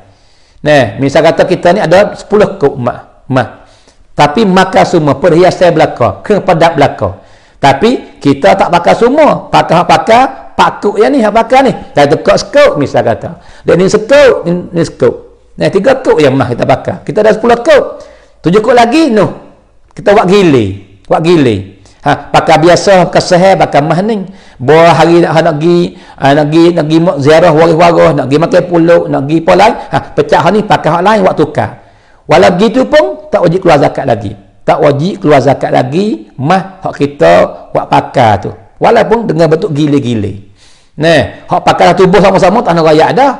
Nah, misal kata kita ni ada 10 kuk mah. Tapi makan semua perhiasan belaka, keung padat belaka. Tapi kita tak pakai semua. Pakai 4 kuk yang ni hak pakai ni. Dah tekak sekuk misal kata. Dan ni sekuk, ni sekuk. Nah, 3 kuk yang mah kita pakai. Kita dah 10 kuk. 7 kuk lagi noh. Kita buat gile. Pakai biasa, pakai sehar, pakai mah ni. Bawa hari nak pergi ziarah waris-waris, nak pergi makan pulut, nak pergi apa lain, pecah ni pakai hak lain buat tukar. Walau begitu pun tak wajib keluar zakat lagi. Tak wajib keluar zakat lagi mah hak kita buat pakai tu. Walaupun dengan bentuk gile-gile. Nah, hak pakai tubuh sama-sama tak nak raya dah.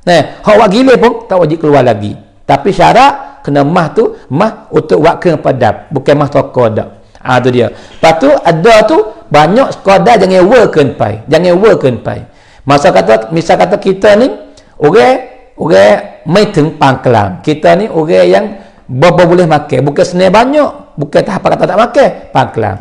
Nah, hak buat gile pun tak wajib keluar lagi. Tapi syarat kena mah tu mah untuk buat keung padap, bukan mah toko dak. Tu dia. Lepas tu ada tu banyak sekadar jangan worken pai. Misal kata kita ni orang mai teng pangkelang. Kita ni orang yang boleh makan, bukan senang banyak, bukan tahap kata tak makan, pangkelang.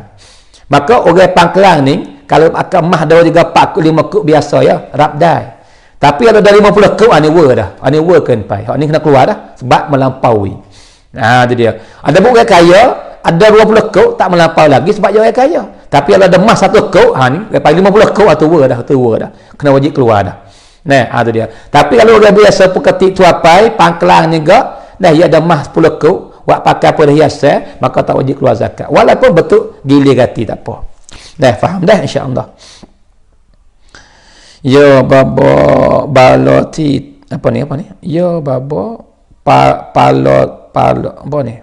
Maka orang pangkelang ni kalau akan mah ada 3 4 kuk 5 kuk biasa ya, rabdai. Tapi kalau dari 50 kuk ni dah. Ni kan pai. Hak ni kena keluar dah sebab melampaui. Itu dia. Ada orang kaya ada 20 kuk tak melampau lagi sebab dia orang kaya. Tapi kalau ada emas 1 kuk, ni lepas 50 kuk tua dah. Kena wajib keluar dah. Itu dia. Tapi kalau orang biasa peketik tuapai, pangkelang ni gak, dah ia ada emas 10 kuk, buat pakai perhiasan, maka tak wajib keluar zakat. Walaupun betul gilir gati tak apa. Faham dah insya-Allah. Ya babo baloti apa ni? Ya babo palot apa ni?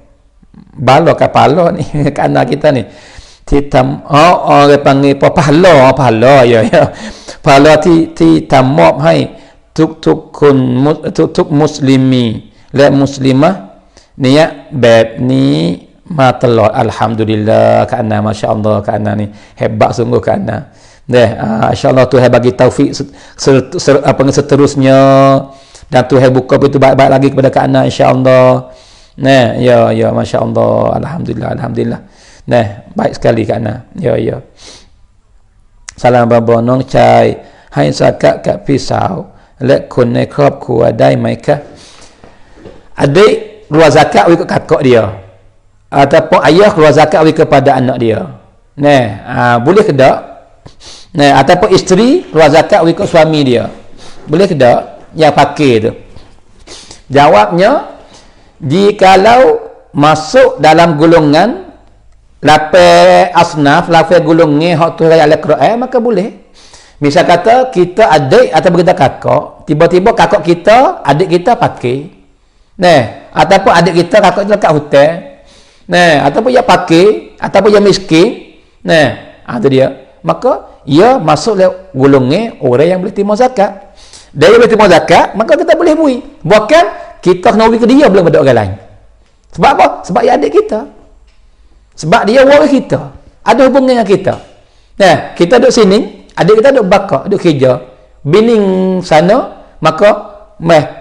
Balo kapalo ni kana kita ni. Titam orang panggil pahala ya. Pahala ti tamop haiทุกmuslimiและmuslimah niat แบบนี้มาตลอดอัลฮัมดุลิลลาห์กะอันนามาชาอัลลอฮ์กะอันนานี่hebat sungguh kak Ana. Insyaallah Tuhan bagi taufik seterusnya dan Tuhan buka pintu baik-baik lagi kepada kak Ana insyaallah. Ya masya-Allah, alhamdulillah. Baik sekali kak Ana. Ya. Salam baboน้องชายให้zakatกับพี่สาวและคนในครอบครัวได้ไหมคะ Adik keluar zakat bagi kakak dia ataupun ayah keluar zakat bagi kepada anak dia. Boleh ke tak? Ataupun isteri keluar zakat bagi suami dia. Boleh ke tak? Yang pakai tu. Jawabnya, jikalau masuk dalam golongan lapai asnaf, lapai golongan hak tu ayat Al-Quran, maka boleh. Misal kata kita adik atau kita kakak, tiba-tiba kakak kita, adik kita pakai. Ataupun adik kita, kakak kita kat hutan. Ataupun dia pakai, ataupun dia miskin. Itu dia. Maka ia masuk golongan orang yang boleh terima zakat. Dia boleh terima zakat, maka kita boleh beri. Bukan kita kena beri ke dia, belum ada orang lain. Sebab apa? Sebab dia adik kita. Sebab dia waris kita. Ada hubungan dengan kita. Kita duduk sini, adik kita duduk bakar, duduk kerja. Bining sana, maka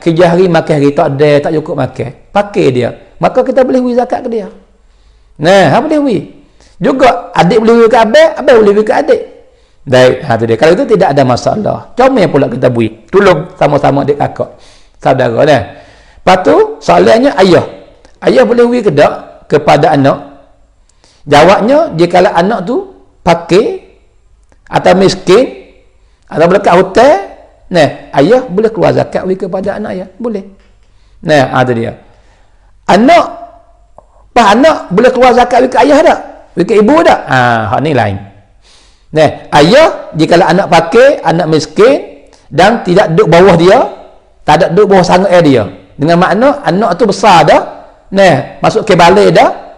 kerja hari makan hari tak ada, tak cukup makan. Pakai dia. Maka kita boleh beri zakat ke dia. Boleh beri. Juga adik boleh beri ke abang, abang boleh beri ke adik. Baik, tu dia. Kalau itu tidak ada masalah. Comel pula kita beri. Tolong sama-sama adik kakak. Saudara dah. Lepas tu, soalannya ayah. Ayah boleh beri ke tak kepada anak? Jawabnya, jikalau anak tu pakai atau miskin atau berdekat hotel, ayah boleh keluar zakat beri kepada anak ayah. Boleh. Tu dia. Anak boleh keluar zakat beri ke ayah tak? Beri ke ibu tak? Hak ni lain. Ayah jikalau anak pakai, anak miskin dan tidak duduk bawah dia, tak ada duduk bawah sangat dia. Dengan makna anak tu besar dah, masuk ke balai dah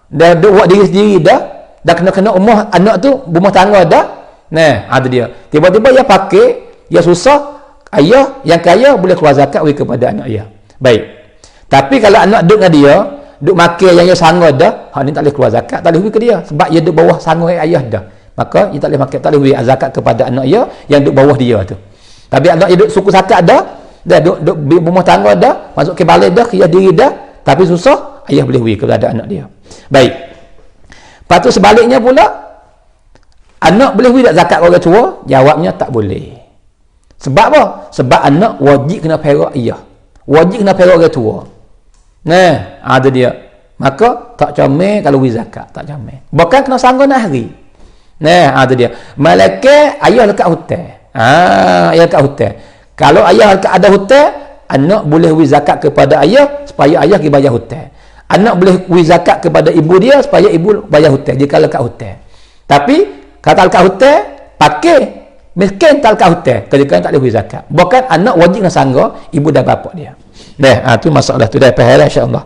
duduk buat diri sendiri dah kena umur anak tu rumah tangga dah. Ada dia. Tiba-tiba dia pakai, dia susah, ayah yang kaya boleh keluar zakat beri kepada anak ayah. Baik. Tapi kalau anak duduk dengan dia, duduk makan yang dia sanggup dah, hak ni tak boleh keluar zakat, tak boleh beri ke dia sebab dia duduk bawah sanggup ayah dah. Maka dia tak boleh makan, tak boleh beri zakat kepada anak dia yang duduk bawah dia tu. Tapi anak dia duduk suku zakat dah duduk rumah tangga dah, masuk ke balai dah, kerja diri dah, tapi susah, ayah boleh beri kepada anak dia. Baik. Lepas tu sebaliknya pula, anak boleh beri tak zakat orang tua? Jawabnya tak boleh. Sebab apa? Sebab anak wajib kena perak ayah. Wajib kena perak orang tua. Ada dia. Maka tak comel kalau beri zakat, tak comel. Bukan kena sanggup nak hari. Ada dia. Malaikat ayah dekat hutan. Ayah dekat hutan. Kalau ayah ada hutang, anak boleh beri zakat kepada ayah supaya ayah pergi bayar hutang. Anak boleh beri zakat kepada ibu dia supaya ibu bayar hutang jika lekat hutang. Tapi kata lekat hutang, pakai miskin tak lekat hutang, kerana tak boleh beri zakat. Bukan anak wajib nak sanggup ibu dan bapa dia. Tu masalah tu dah faham insya-Allah.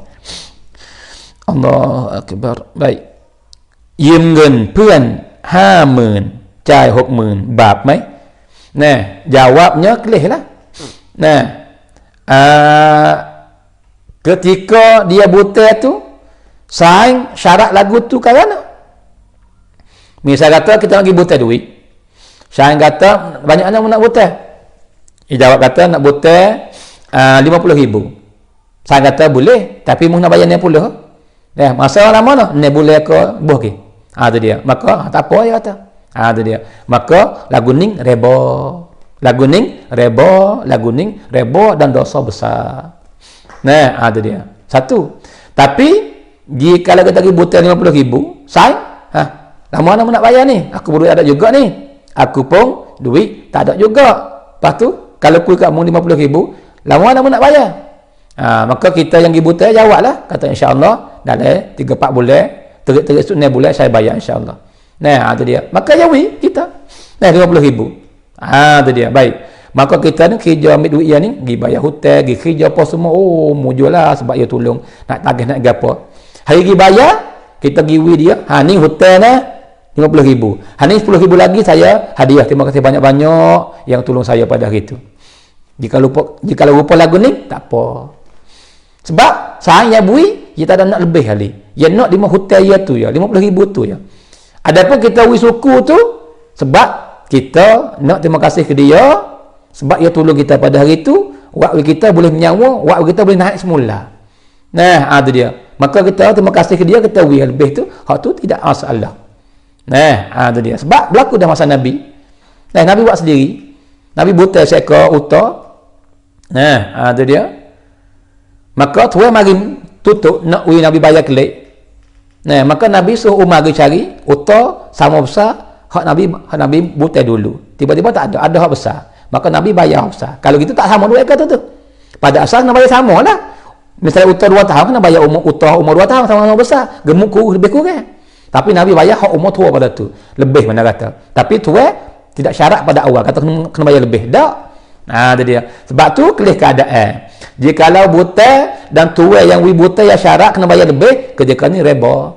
Allahu akbar. Baik. ยืมเงินเพื่อน 50,000 จ่าย 60,000 บาปไหม jawabnya kelih lah. Ketika dia buta tu saing syarat lagu tu kerana misal kata kita lagi buta duit, saing kata banyak anak nak buta, Dia jawab kata nak butai 50,000. Saya kata boleh, tapi mu nak bayar 60. Masa lama dah, ni boleh ke boh ke? Tu dia. Maka tak apa dia kata. Tu dia. Maka lagu ning reba. Lagu ning reba dan dosa besar. Tu dia. Satu. Tapi kalau kita pergi butai 50,000, saya lama nak bayar ni. Aku duit ada juga ni. Aku pun duit tak ada juga. Lepas tu kalau aku kamu 50,000, lama nak bayar. Maka kita yang pergi butai jawablah, kata insya-Allah dalam 3-4 bulan, terik-terik sunai bulan saya bayar insya-Allah. Tu dia. Maka jawi kita. 50,000. Tu dia. Baik. Maka kita ni kerja ambil duit yang ni, pergi bayar hutang, pergi kerja apa semua. Mujulah sebab dia tolong nak tagih nak gapo. Hari pergi bayar, kita giwi dia. Ni hutang nah 50,000. Ni 10,000 lagi saya hadiah. Terima kasih banyak-banyak yang tolong saya pada hari itu. Jika lupa lagu ni, tak apa. Sebab saya bui, dia tak ada nak lebih kali. Dia nak 5 hutang dia tu ya, 50,000 tu ya. Adapun kita wi suku tu sebab kita nak terima kasih ke dia sebab dia tolong kita pada hari itu, waktu kita boleh menyawa, waktu kita boleh naik semula. Tu dia. Maka kita terima kasih ke dia, kita wi lebih tu, hak tu tidak masalah. Tu dia. Sebab berlaku dah masa Nabi. Nabi buat sendiri. Nabi buta seekor unta. Tu dia. Maka tuan mari tutup nak wi Nabi bayar kelik. Maka Nabi suruh Umar pergi cari unta sama besar hak Nabi buta dulu. Tiba-tiba tak ada hak besar. Maka Nabi bayar hak besar. Kalau gitu tak sama dua ekor tu. Pada asal nak bayar sama lah. Misalnya unta 2 tahun nak bayar umur 2 tahun sama-sama besar. Gemuk lebih kurang. Tapi Nabi bayar hak umur tua pada tu. Lebih mana kata. Tapi tua tidak syarat pada awal. Kata kena bayar lebih. Tak. Tu dia. Sebab tu kelih keadaan. Jikalau buta dan tua yang buta yang syarat kena bayar lebih, kerja ni reba.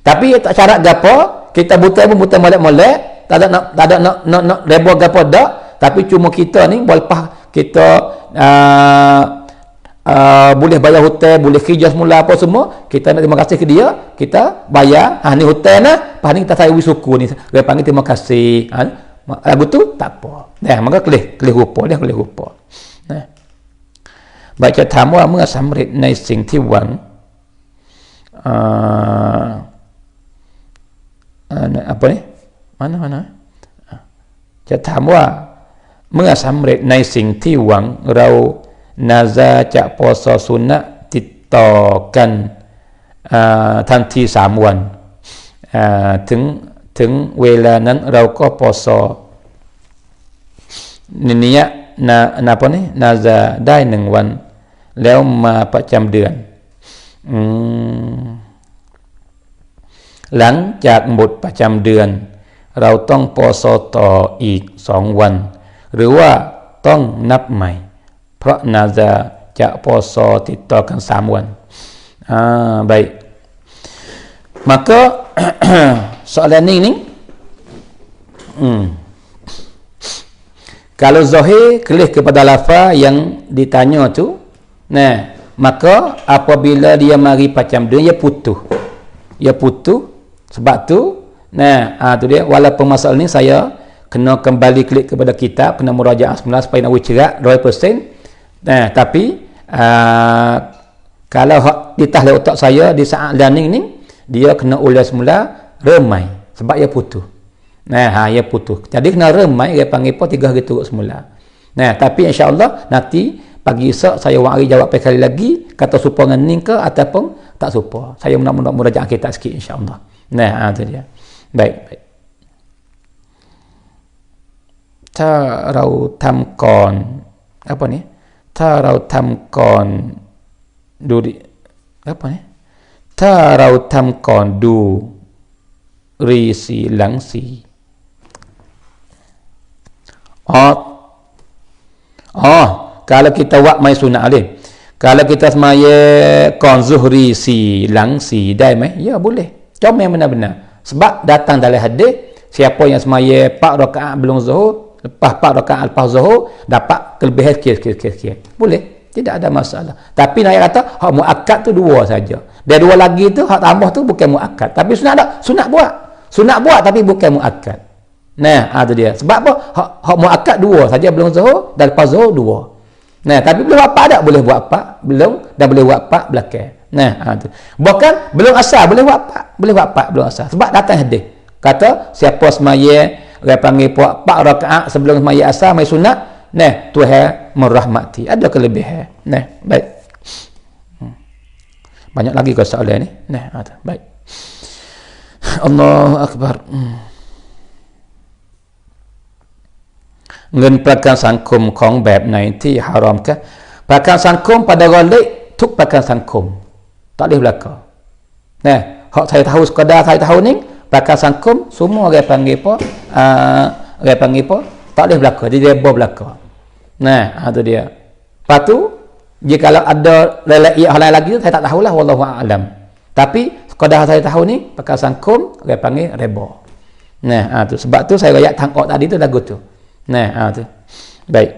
Tapi tak syarat gapo, kita buta pun buta molek-molek, tak ada nak reba gapo dak, tapi cuma kita ni lepas kita boleh bayar hutang, boleh kerja semula apa semua, kita nak terima kasih ke dia, kita bayar, ni hutang lah, lepas ni kita sayang suku ni, dia panggil terima kasih. Lagu tu tak apa. Maka kelih rupa dia, kelih rupa. Baca tamu มื่อสำเร็จในสิ่งที่หวังapa ni manaจะถามว่าเมื่อสำเร็จในสิ่งที่หวังเรานาซาจะปสสุนนะติดต่อกันทันที3 วันถึงเวลานั้นเราก็ปสนิยะapa niนาซาได้1 วันแล้วมาประจำเดือนหลังจากหมดประจำเดือนเราต้องปสต่ออีก2 วันหรือว่าต้องนับใหม่เพราะนาซาจะปสติดต่อกัน3 วันbaik maka soalan ni kalau zahir kelih kepada lafaz yang ditanya tu, maka apabila dia mari pacam dia putus sebab tu tu dia. Walaupun masalah ni saya kena kembali klik kepada kitab, kena murajaah semula supaya nak cerak 100%. Tapi kalau ditahlil otak saya di saat learning ni, dia kena ulas semula remai sebab dia putus. Dia putus. Jadi kena remai, dia panggil apa 3 hari turut semula. Tapi insya-Allah nanti pagi esok saya wari jawab sekali lagi kata supa dengan ni ke ataupun tak supa. Saya nak murajaah kitab sikit insya-Allah. Tu dia. Baik. ถ้าเราทำก่อน apa ni ถ้าเราทำก่อนดูดิ apa ni ถ้าเราทำก่อนดูรีสีหลังสีkalau kita buat mai sunat ni, kalau kita semaya kon zuhri si lang si dai mai, ya boleh. Comel benar-benar. Sebab datang dalam hadis, siapa yang semaya 4 rakaat belum zuhur, lepas 4 rakaat lepas zuhur dapat kelebihan sekian. Boleh, tidak ada masalah. Tapi nak kata hak muakkad tu 2 saja. Dia 2 lagi tu hak tambah tu bukan muakkad. Tapi sunat tak? Sunat buat tapi bukan muakkad. Nah, tu dia. Sebab apa? Hak muakkad dua saja belum zuhur, dan lepas zuhur dua. Nah, tapi boleh buat apa tak? Boleh buat apa? Belum, dah boleh buat apa belakang. Nah, tu. Bahkan belum asar boleh buat apa? Boleh buat apa belum asar. Sebab datang hadis. Kata siapa semaya orang panggil puak 4 rakaat sebelum semaya asar, semaya sunat, nah, Tuhan merahmati. Ada kelebihan. Nah, baik. Banyak lagi ke soalan ni. Nah, baik. Allahu akbar. งินประกันสังคมของแบบไหนที่ฮารอมคะประกันสังคม pada galik ทุกประกันสังคม tak boleh berlaku. Nah, hak saya tahu sekadar saya tahu niประกันสังคม semua orang panggil apa? Orang panggil apa? Tak boleh berlaku. Dia boleh berlaku. Nah, itu dia. Lepas tu, jika ada lelaki hal lain lagi saya tak tahulah, wallahu a'lam. Tapi sekadar saya tahu niประกันสังคม orang panggil reba. Nah, tu sebab tu saya rakyat tangkap tadi tu lagu tu. Nah, tu. Baik.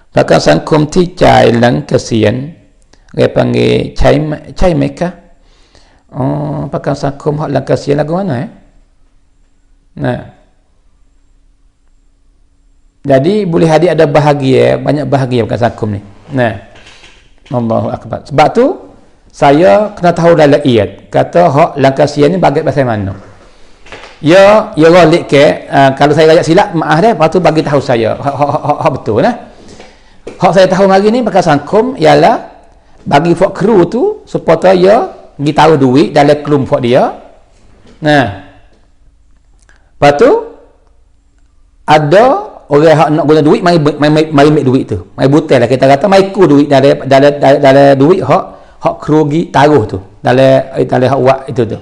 Pakar sangkum ti cai lang kesian. Dia panggil cai mereka. Oh, pakar sangkum hak lang kesian lagu mana Nah. Jadi boleh hadir ada bahagia, banyak bahagia pakar sangkum ni. Nah. Allahu akbar. Sebab tu saya kena tahu dalam iyat. Kata hak lang kesian ni bagi pasal mana. Ya rolik ke kalau saya rakyat silap maaf dah, lepas tu bagi tahu saya hak betul nah. Hak saya tahu hari ni pakai sangkum ialah bagi fok kru tu supaya ya pergi taruh duit dalam kelompok dia. Nah. Lepas tu ada orang hak nak guna duit mari ambil duit tu. Mari butai lah kita kata mari ku duit dalam duit hak kru pergi taruh tu dalam hak wak itu tu.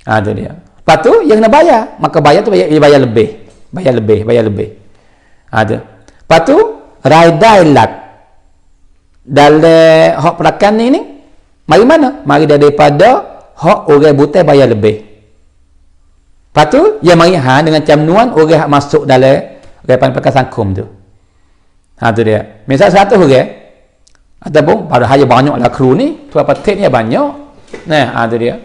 Tu dia. Lepas tu yang nak bayar, maka bayar tu bayar lebih. Bayar lebih. Ada. Lepas tu raidai lak dalam hak perakan ni mari mana? Mari daripada hak orang butai bayar lebih. Lepas tu yang mari dengan jaminan orang hak masuk dalam perakan sangkum tu. Tu dia. Misal 100 orang ataupun pada hanya banyaklah kru ni, tu apa tek ni banyak. Nah, tu dia.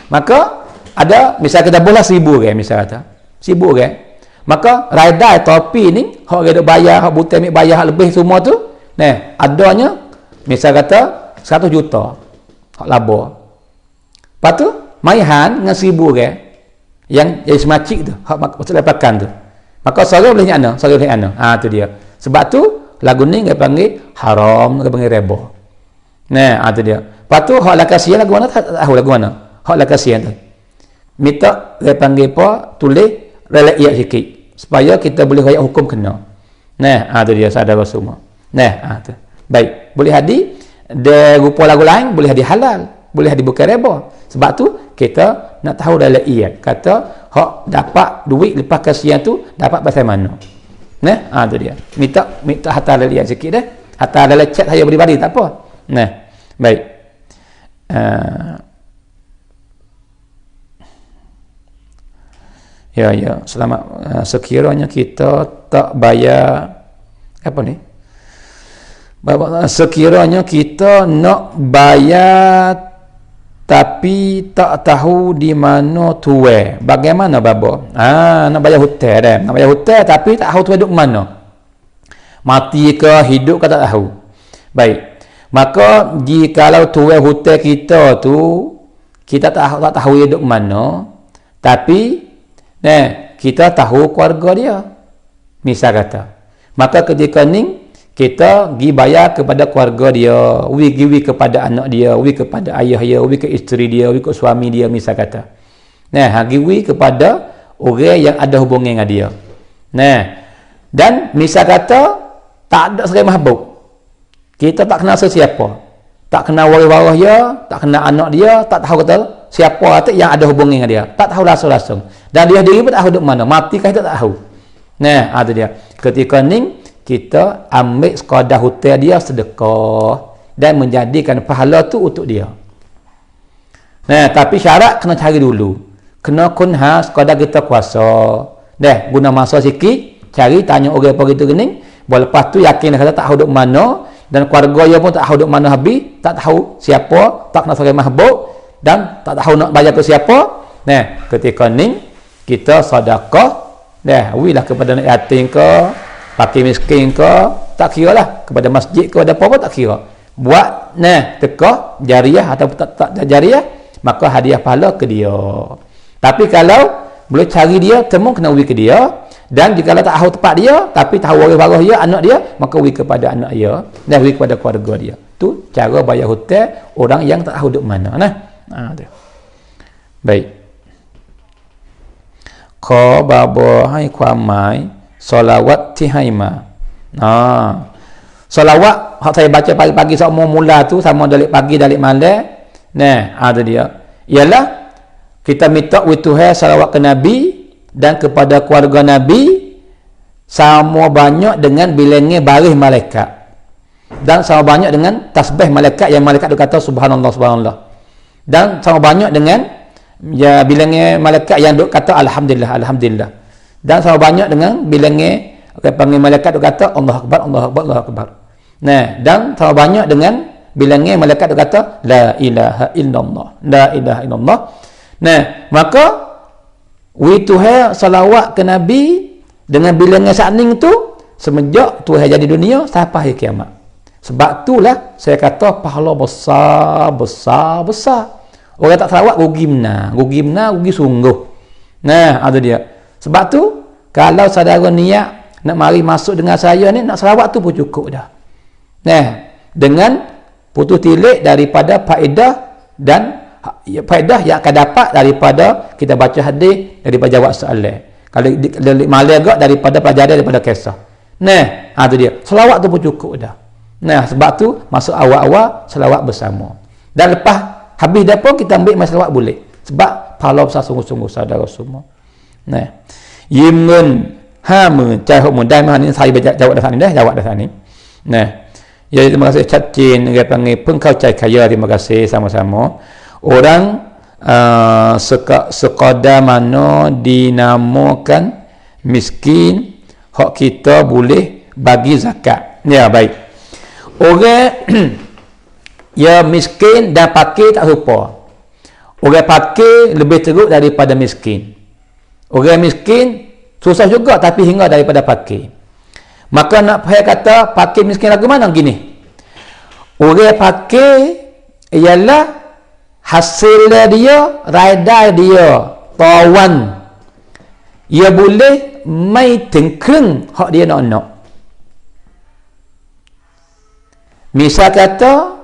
Maka ada misal kita bola 1000 orang misal kata 1000 orang, maka raidai topi ni hak orang duk bayar, hak butai ambil bayar hak lebih semua tu, nah adanya misal kata 100 juta hak laba. Lepas tu maihan dengan 1000 orang yang jadi semacik tu hak maksud lepakan tu, maka seorang boleh nyana, seorang boleh nyana. Tu dia. Sebab tu lagu ni dia panggil haram, dia panggil reba. Nah, tu dia. Lepas tu hak lakasian lagu mana tak tahu lagu mana hak lakasian tu. Minta dia panggil apa? Tulis rakyat sikit supaya kita boleh rakyat hukum kena. Nah, tu dia saudara semua. Nah, tu. Baik, boleh hadir de rupa lagu lain, boleh hadir halal, boleh hadir bukan reba. Sebab tu kita nak tahu dalam iyat. Kata hak dapat duit lepas kasihan tu dapat pasal mana. Nah, tu dia. Minta hantar dalam iyat sikit dah. Hantar dalam chat saya peribadi tak apa. Nah, baik. Ya, selamat. Sekiranya kita tak bayar apa ni? Sekiranya kita nak bayar tapi tak tahu di mana tuai. Bagaimana babo? Nak bayar hutang dah. Nak bayar hutang tapi tak tahu tuai duduk mana. Mati ke hidup ke tak tahu. Baik. Maka jikalau tuai hutang kita tu kita tak tahu dia duduk mana, tapi kita tahu keluarga dia. Misal kata. Maka ketika ni kita pergi bayar kepada keluarga dia, pergi kepada anak dia, pergi kepada ayah dia, pergi ke isteri dia, pergi ke suami dia misal kata. Pergi kepada orang yang ada hubungan dengan dia. Dan misal kata tak ada serai mahbub. Kita tak kenal sesiapa. Tak kenal waris-waris dia, tak kenal anak dia, tak tahu kata siapa tu yang ada hubungan dengan dia. Tak tahu langsung. Dan dia sendiri pun tak tahu duduk mana. Mati kah tak tahu. Itu dia. Ketika ni kita ambil sekadar hutang dia sedekah dan menjadikan pahala tu untuk dia. Tapi syarat kena cari dulu. Kena kunha sekadar kita kuasa. Guna masa sikit, cari tanya orang apa gitu gini. Lepas tu yakin kata tak tahu duduk mana, dan keluarga dia pun tak tahu duduk mana habis, tak tahu siapa, tak kenal sebagai mahbub dan tak tahu nak bayar ke siapa. Ketika ni kita sedekah dah wilah kepada anak yatim ke, fakir miskin ke, tak kira lah kepada masjid ke, ada apa-apa tak kira. Buat tekah jariah atau tak jariah, maka hadiah pahala ke dia. Tapi kalau boleh cari dia, temu kena beri ke dia. Dan jika tak tahu tempat dia, tapi tahu waris-waris dia, anak dia, maka beri kepada anak dia dan beri kepada keluarga dia. Tu cara bayar hutang orang yang tak tahu duduk mana. Tu. Baik. Kho babo haiความหมาย solawatที่ให้มา solawat hak saya baca pagi-pagi semua mula tu sama dari pagi dari malam. Ada dia. Ialah kita minta Tuhan salawat ke Nabi dan kepada keluarga Nabi sama banyak dengan bilangnya baris malaikat dan sama banyak dengan tasbih malaikat yang malaikat itu kata subhanallah subhanallah, dan sama banyak dengan ya bilangnya malaikat yang duk kata alhamdulillah alhamdulillah, dan sama banyak dengan bilangnya panggil malaikat itu kata Allah akbar Allah akbar Allah akbar. Dan sama banyak dengan bilangnya malaikat itu kata la ilaha illallah la ilaha illallah. Maka Tuhan salawat ke Nabi dengan bilangan sakning tu semenjak Tuhan jadi dunia sampai hari kiamat. Sebab itulah saya kata pahala besar. Orang tak salawat rugi rugi sungguh. Ada dia. Sebab tu kalau saudara niat nak mari masuk dengan saya ni, nak salawat tu pun cukup dah. Dengan putus tilik daripada faedah dan faedah yang akan dapat daripada kita baca hadis, daripada jawab soalan. Kalau malah agak daripada pelajaran daripada kisah. Itu dia. Selawat tu pun cukup dah. Sebab tu masuk awal-awal selawat bersama. Dan lepas habis dah pun kita ambil selawat boleh. Sebab pahala besar sungguh-sungguh saudara semua. Yimun hamu cai hok mudai mah ni saya jawab dah ni dah, jawab dah ni. Ya, terima kasih Chat Chin, dia panggil pengkaucai kaya, terima kasih sama-sama. Orang sekadar mana dinamakan miskin hak kita boleh bagi zakat. Ya, baik. Orang ya miskin dan fakir tak serupa. Orang fakir lebih teruk daripada miskin. Orang miskin susah juga tapi hingga daripada fakir. Maka nak saya kata fakir miskin lagu mana gini? Orang fakir ialah hasil dia, raya dia, tawan. Ia boleh mai tengkreng hak dia nak. Misal kata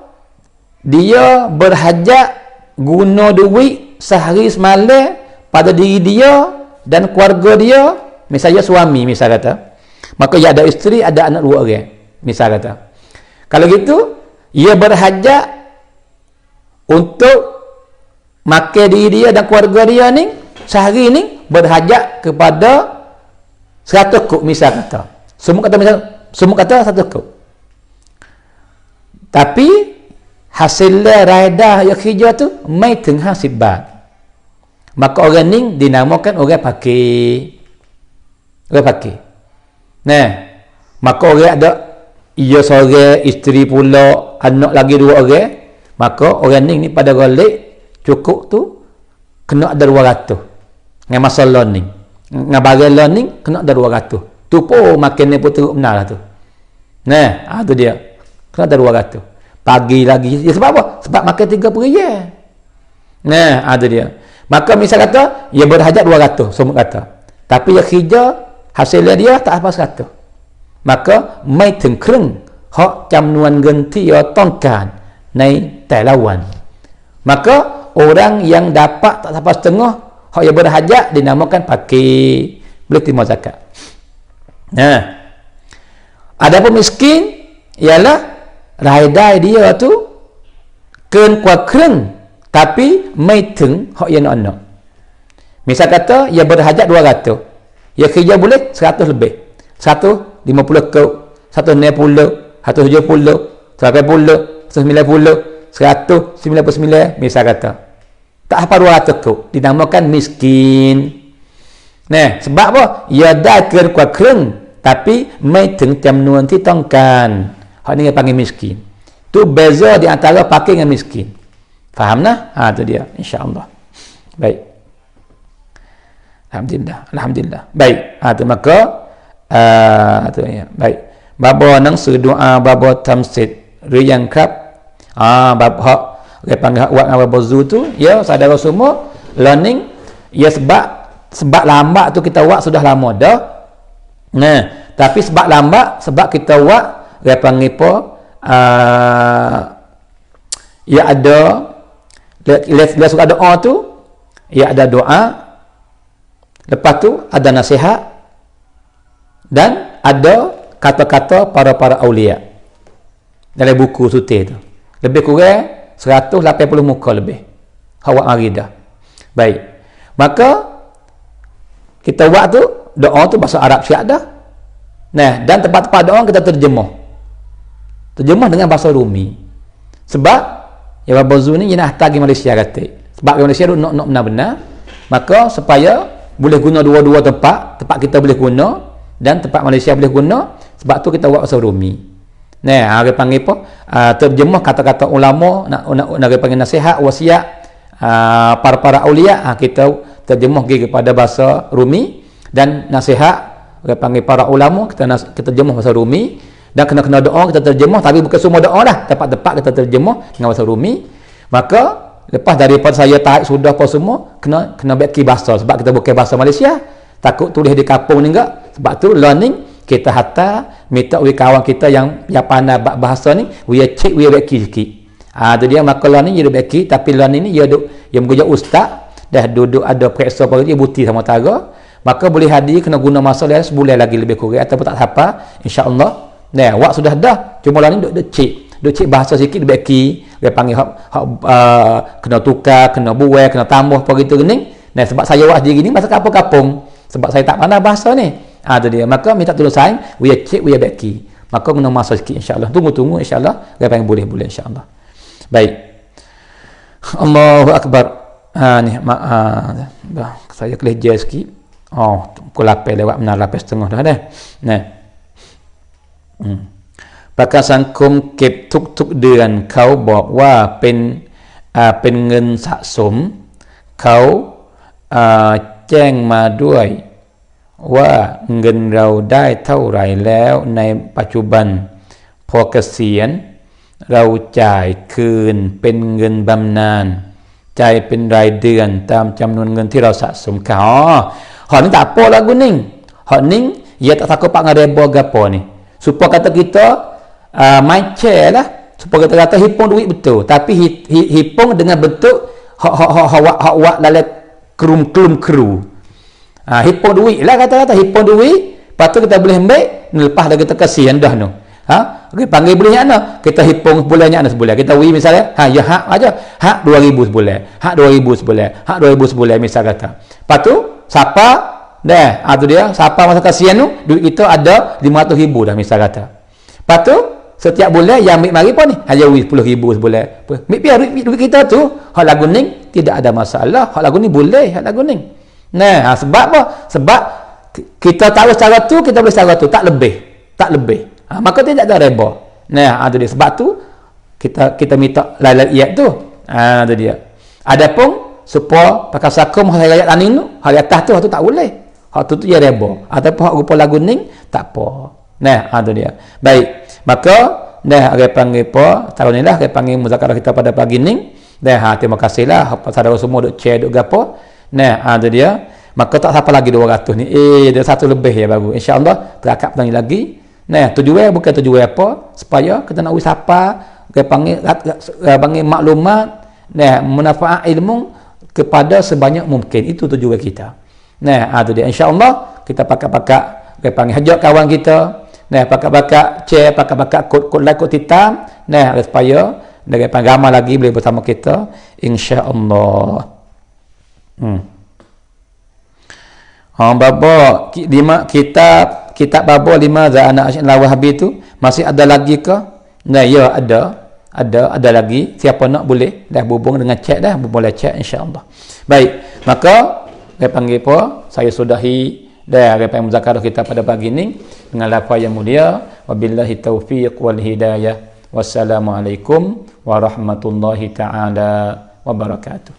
dia berhajat guna duit sehari semalam pada diri dia dan keluarga dia, misalnya suami misal kata. Maka ia ada isteri, ada anak 2 orang. Misal kata. Kalau gitu, ia berhajat untuk makan diri dia dan keluarga dia ni sehari ni berhajat kepada 100 kub misal kata. Semua kata 100 kub. Tapi hasilnya raidah yang kerja tu mai tengah sibat. Maka orang ni dinamakan orang fakir. Orang fakir. Maka orang ada ia seorang, isteri pula, anak lagi 2 orang, maka orang ni pada golek cukup tu kena ada 200. Dengan masalah ni. Dengan barang learning kena ada 200. Tu pun makin ni pun teruk benar lah tu. Tu dia. Kena ada 200. Pagi lagi. Ya, sebab apa? Sebab makan 3 periya. Tu dia. Maka misal kata, ia berhajat 200, semua kata. Tapi ia kerja, hasilnya dia tak apa 100. Maka mai tengkreng hak jaminan ganti ya tongkan nai telawan. Maka orang yang dapat tak sampai setengah hak yang berhajat dinamakan fakir, boleh terima zakat. Adapun miskin ialah raidai dia tu ken kuakreng tapi mai teng hak yang nak. Misal kata ia berhajat 200, ia kerja boleh 100 lebih, 150 kau, 160, 170, 180, 190, 199 misal kata. Tak apa 200 kau, dinamakan miskin. Sebab apa? Ia dah kuat-kereng tapi mai teng jaminan ti tongkan. Hak ni panggil miskin. Tu beza di antara fakir dengan miskin. Faham nah? Tu dia insya-Allah. Baik. Alhamdulillah. Baik. Tu maka tu ya. Baik. Babo nang doa babo tamsid riang krap. Bab hak dia panggil hak buat babo zu tu, ya saudara semua learning ya sebab lambat tu kita buat sudah lama dah. Nah, tapi sebab lambat sebab kita buat dia panggil apa? Ya ada dia suka doa tu, ya ada doa. Lepas tu ada nasihat dan ada kata-kata para aulia dalam buku suti tu. Lebih kurang 180 muka lebih. Awak mari dah. Baik. Maka kita buat tu doa tu bahasa Arab siap dah. Nah, dan tempat-tempat doa kita terjemah. Terjemah dengan bahasa Rumi. Sebab ya Babazu ni jenah tagi Malaysia kata. Sebab Malaysia tu nak benar-benar, maka supaya boleh guna dua-dua tempat kita boleh guna dan tempat Malaysia boleh guna, sebab tu kita buat bahasa Rumi. Nah, dia panggil apa? Terjemah kata-kata ulama, nak panggil nasihat, wasiat para aulia, kita terjemah kepada bahasa Rumi, dan nasihat dia panggil para ulama kita terjemah bahasa Rumi, dan kena doa kita terjemah, tapi bukan semua doa lah, tempat-tempat kita terjemah dengan bahasa Rumi. Maka lepas daripada saya tarik sudah apa semua, kena beki bahasa, sebab kita bukan bahasa Malaysia, takut tulis di kampung ni enggak. Sebab tu learning kita hantar minta oleh kawan kita yang pandai bahasa ni, we check we beki sikit. Tu dia, maka learning dia beki, tapi learning ni dia mengajar ustaz dah duduk ada periksa apa dia buti sama tara, maka boleh hadir kena guna masa dia sebulan lagi lebih kurang ataupun tak apa, insya-Allah. Nah, awak sudah dah, cuma learning duk cek bahasa sikit beki. Dia panggil kena tukar, kena buai, kena tambah apa gitu gini. Nah, sebab saya buat diri ni bahasa kapung-kapung, sebab saya tak pandai bahasa ni. Tu dia. Maka minta tolong saya, we check we beki. Maka kena masa sikit insya-Allah. Tunggu insya-Allah, dia panggil boleh insya-Allah. Baik. Allahu akbar. Ni saya kelih sikit. Pukul 8 lewat benar 8.30 dah dah. Nah.ประกาศสังคมเก็บทุกๆเดือนเขาบอกว่าเป็นเงินสะสมเขาแจ้งมาด้วยว่าเงินเราได้เท่าไหร่แล้วในปัจจุบันพอเกษียณเราจ่ายคืนเป็นเงินบำนาญจ่ายเป็นรายเดือนตามจำนวนเงินที่เราสะสมเขาhak ni tak apa lagu ni, hak ni ia tak takut pak ngarebo gapo ni, supaya kata kita main chair lah, supaya kita kata hipung duit betul, tapi hipung dengan bentuk hak dalam kru. Hipung duit lah kata-kata, hipung duit, lepas tu kita boleh ambil, lepas dah kita kasihan dah tu. Okay, panggil boleh mana? Kita hipung sebulannya ada sebulan. Kita wui misalnya, ya hak aja, hak 2,000 sebulan, hak 2,000 sebulan, hak 2,000 sebulan misal kata. Lepas tu, siapa dah, tu dia, siapa masa kasihan tu, duit kita ada 500,000 dah misal kata. Lepas tu, setiap bulan yang ambil mari apa ni? Hanya 10,000 sebulan. Biar duit kita tu, hak lagu ni tidak ada masalah. Hak lagu ni boleh, hak lagu ni. Nah, sebab apa? Sebab kita tahu secara tu, kita boleh secara tu, tak lebih. Maka tidak ada riba. Nah, tu dia. Sebab tu kita minta lalat iyat tu. Tu dia. Adapun supaya pakai sakum hal ayat lain tu, hal atas tu tak boleh. Hak tu ya riba. Ataupun hak rupa lagu ni tak apa. Nah, tu dia. Baik. Maka dah dia panggil apa? Tahun ni lah dia panggil muzakarah kita pada pagi ni. Dah terima kasihlah apa saudara semua duk share duk gapo. Nah, tu dia. Maka tak siapa lagi 200 ni. Dia satu lebih ya baru. Insya-Allah terakap lagi lagi. Nah, tujuan bukan tujuan apa? Supaya kita nak wisapa, dia panggil maklumat, nah, manfaat ilmu kepada sebanyak mungkin. Itu tujuan kita. Nah, tu dia. Insya-Allah kita pakai-pakai dia panggil hajat kawan kita. Nah, pakai-pakai share, pakai-pakai kod like, kod hitam. Nah, supaya dia panggil ramai lagi boleh bersama kita. Insya-Allah. Baba kitab baba 5 Za'ana Asy'al Wahabi tu masih ada lagi ke? Nah, ya ada lagi. Siapa nak boleh dah hubung dengan chat dah, boleh chat insya-Allah. Baik, maka saya panggil apa? Saya sudahi dah apa muzakarah kita pada pagi ini dengan lafaz yang mulia. Wabillahi taufiq wal hidayah. Wassalamualaikum warahmatullahi taala wabarakatuh.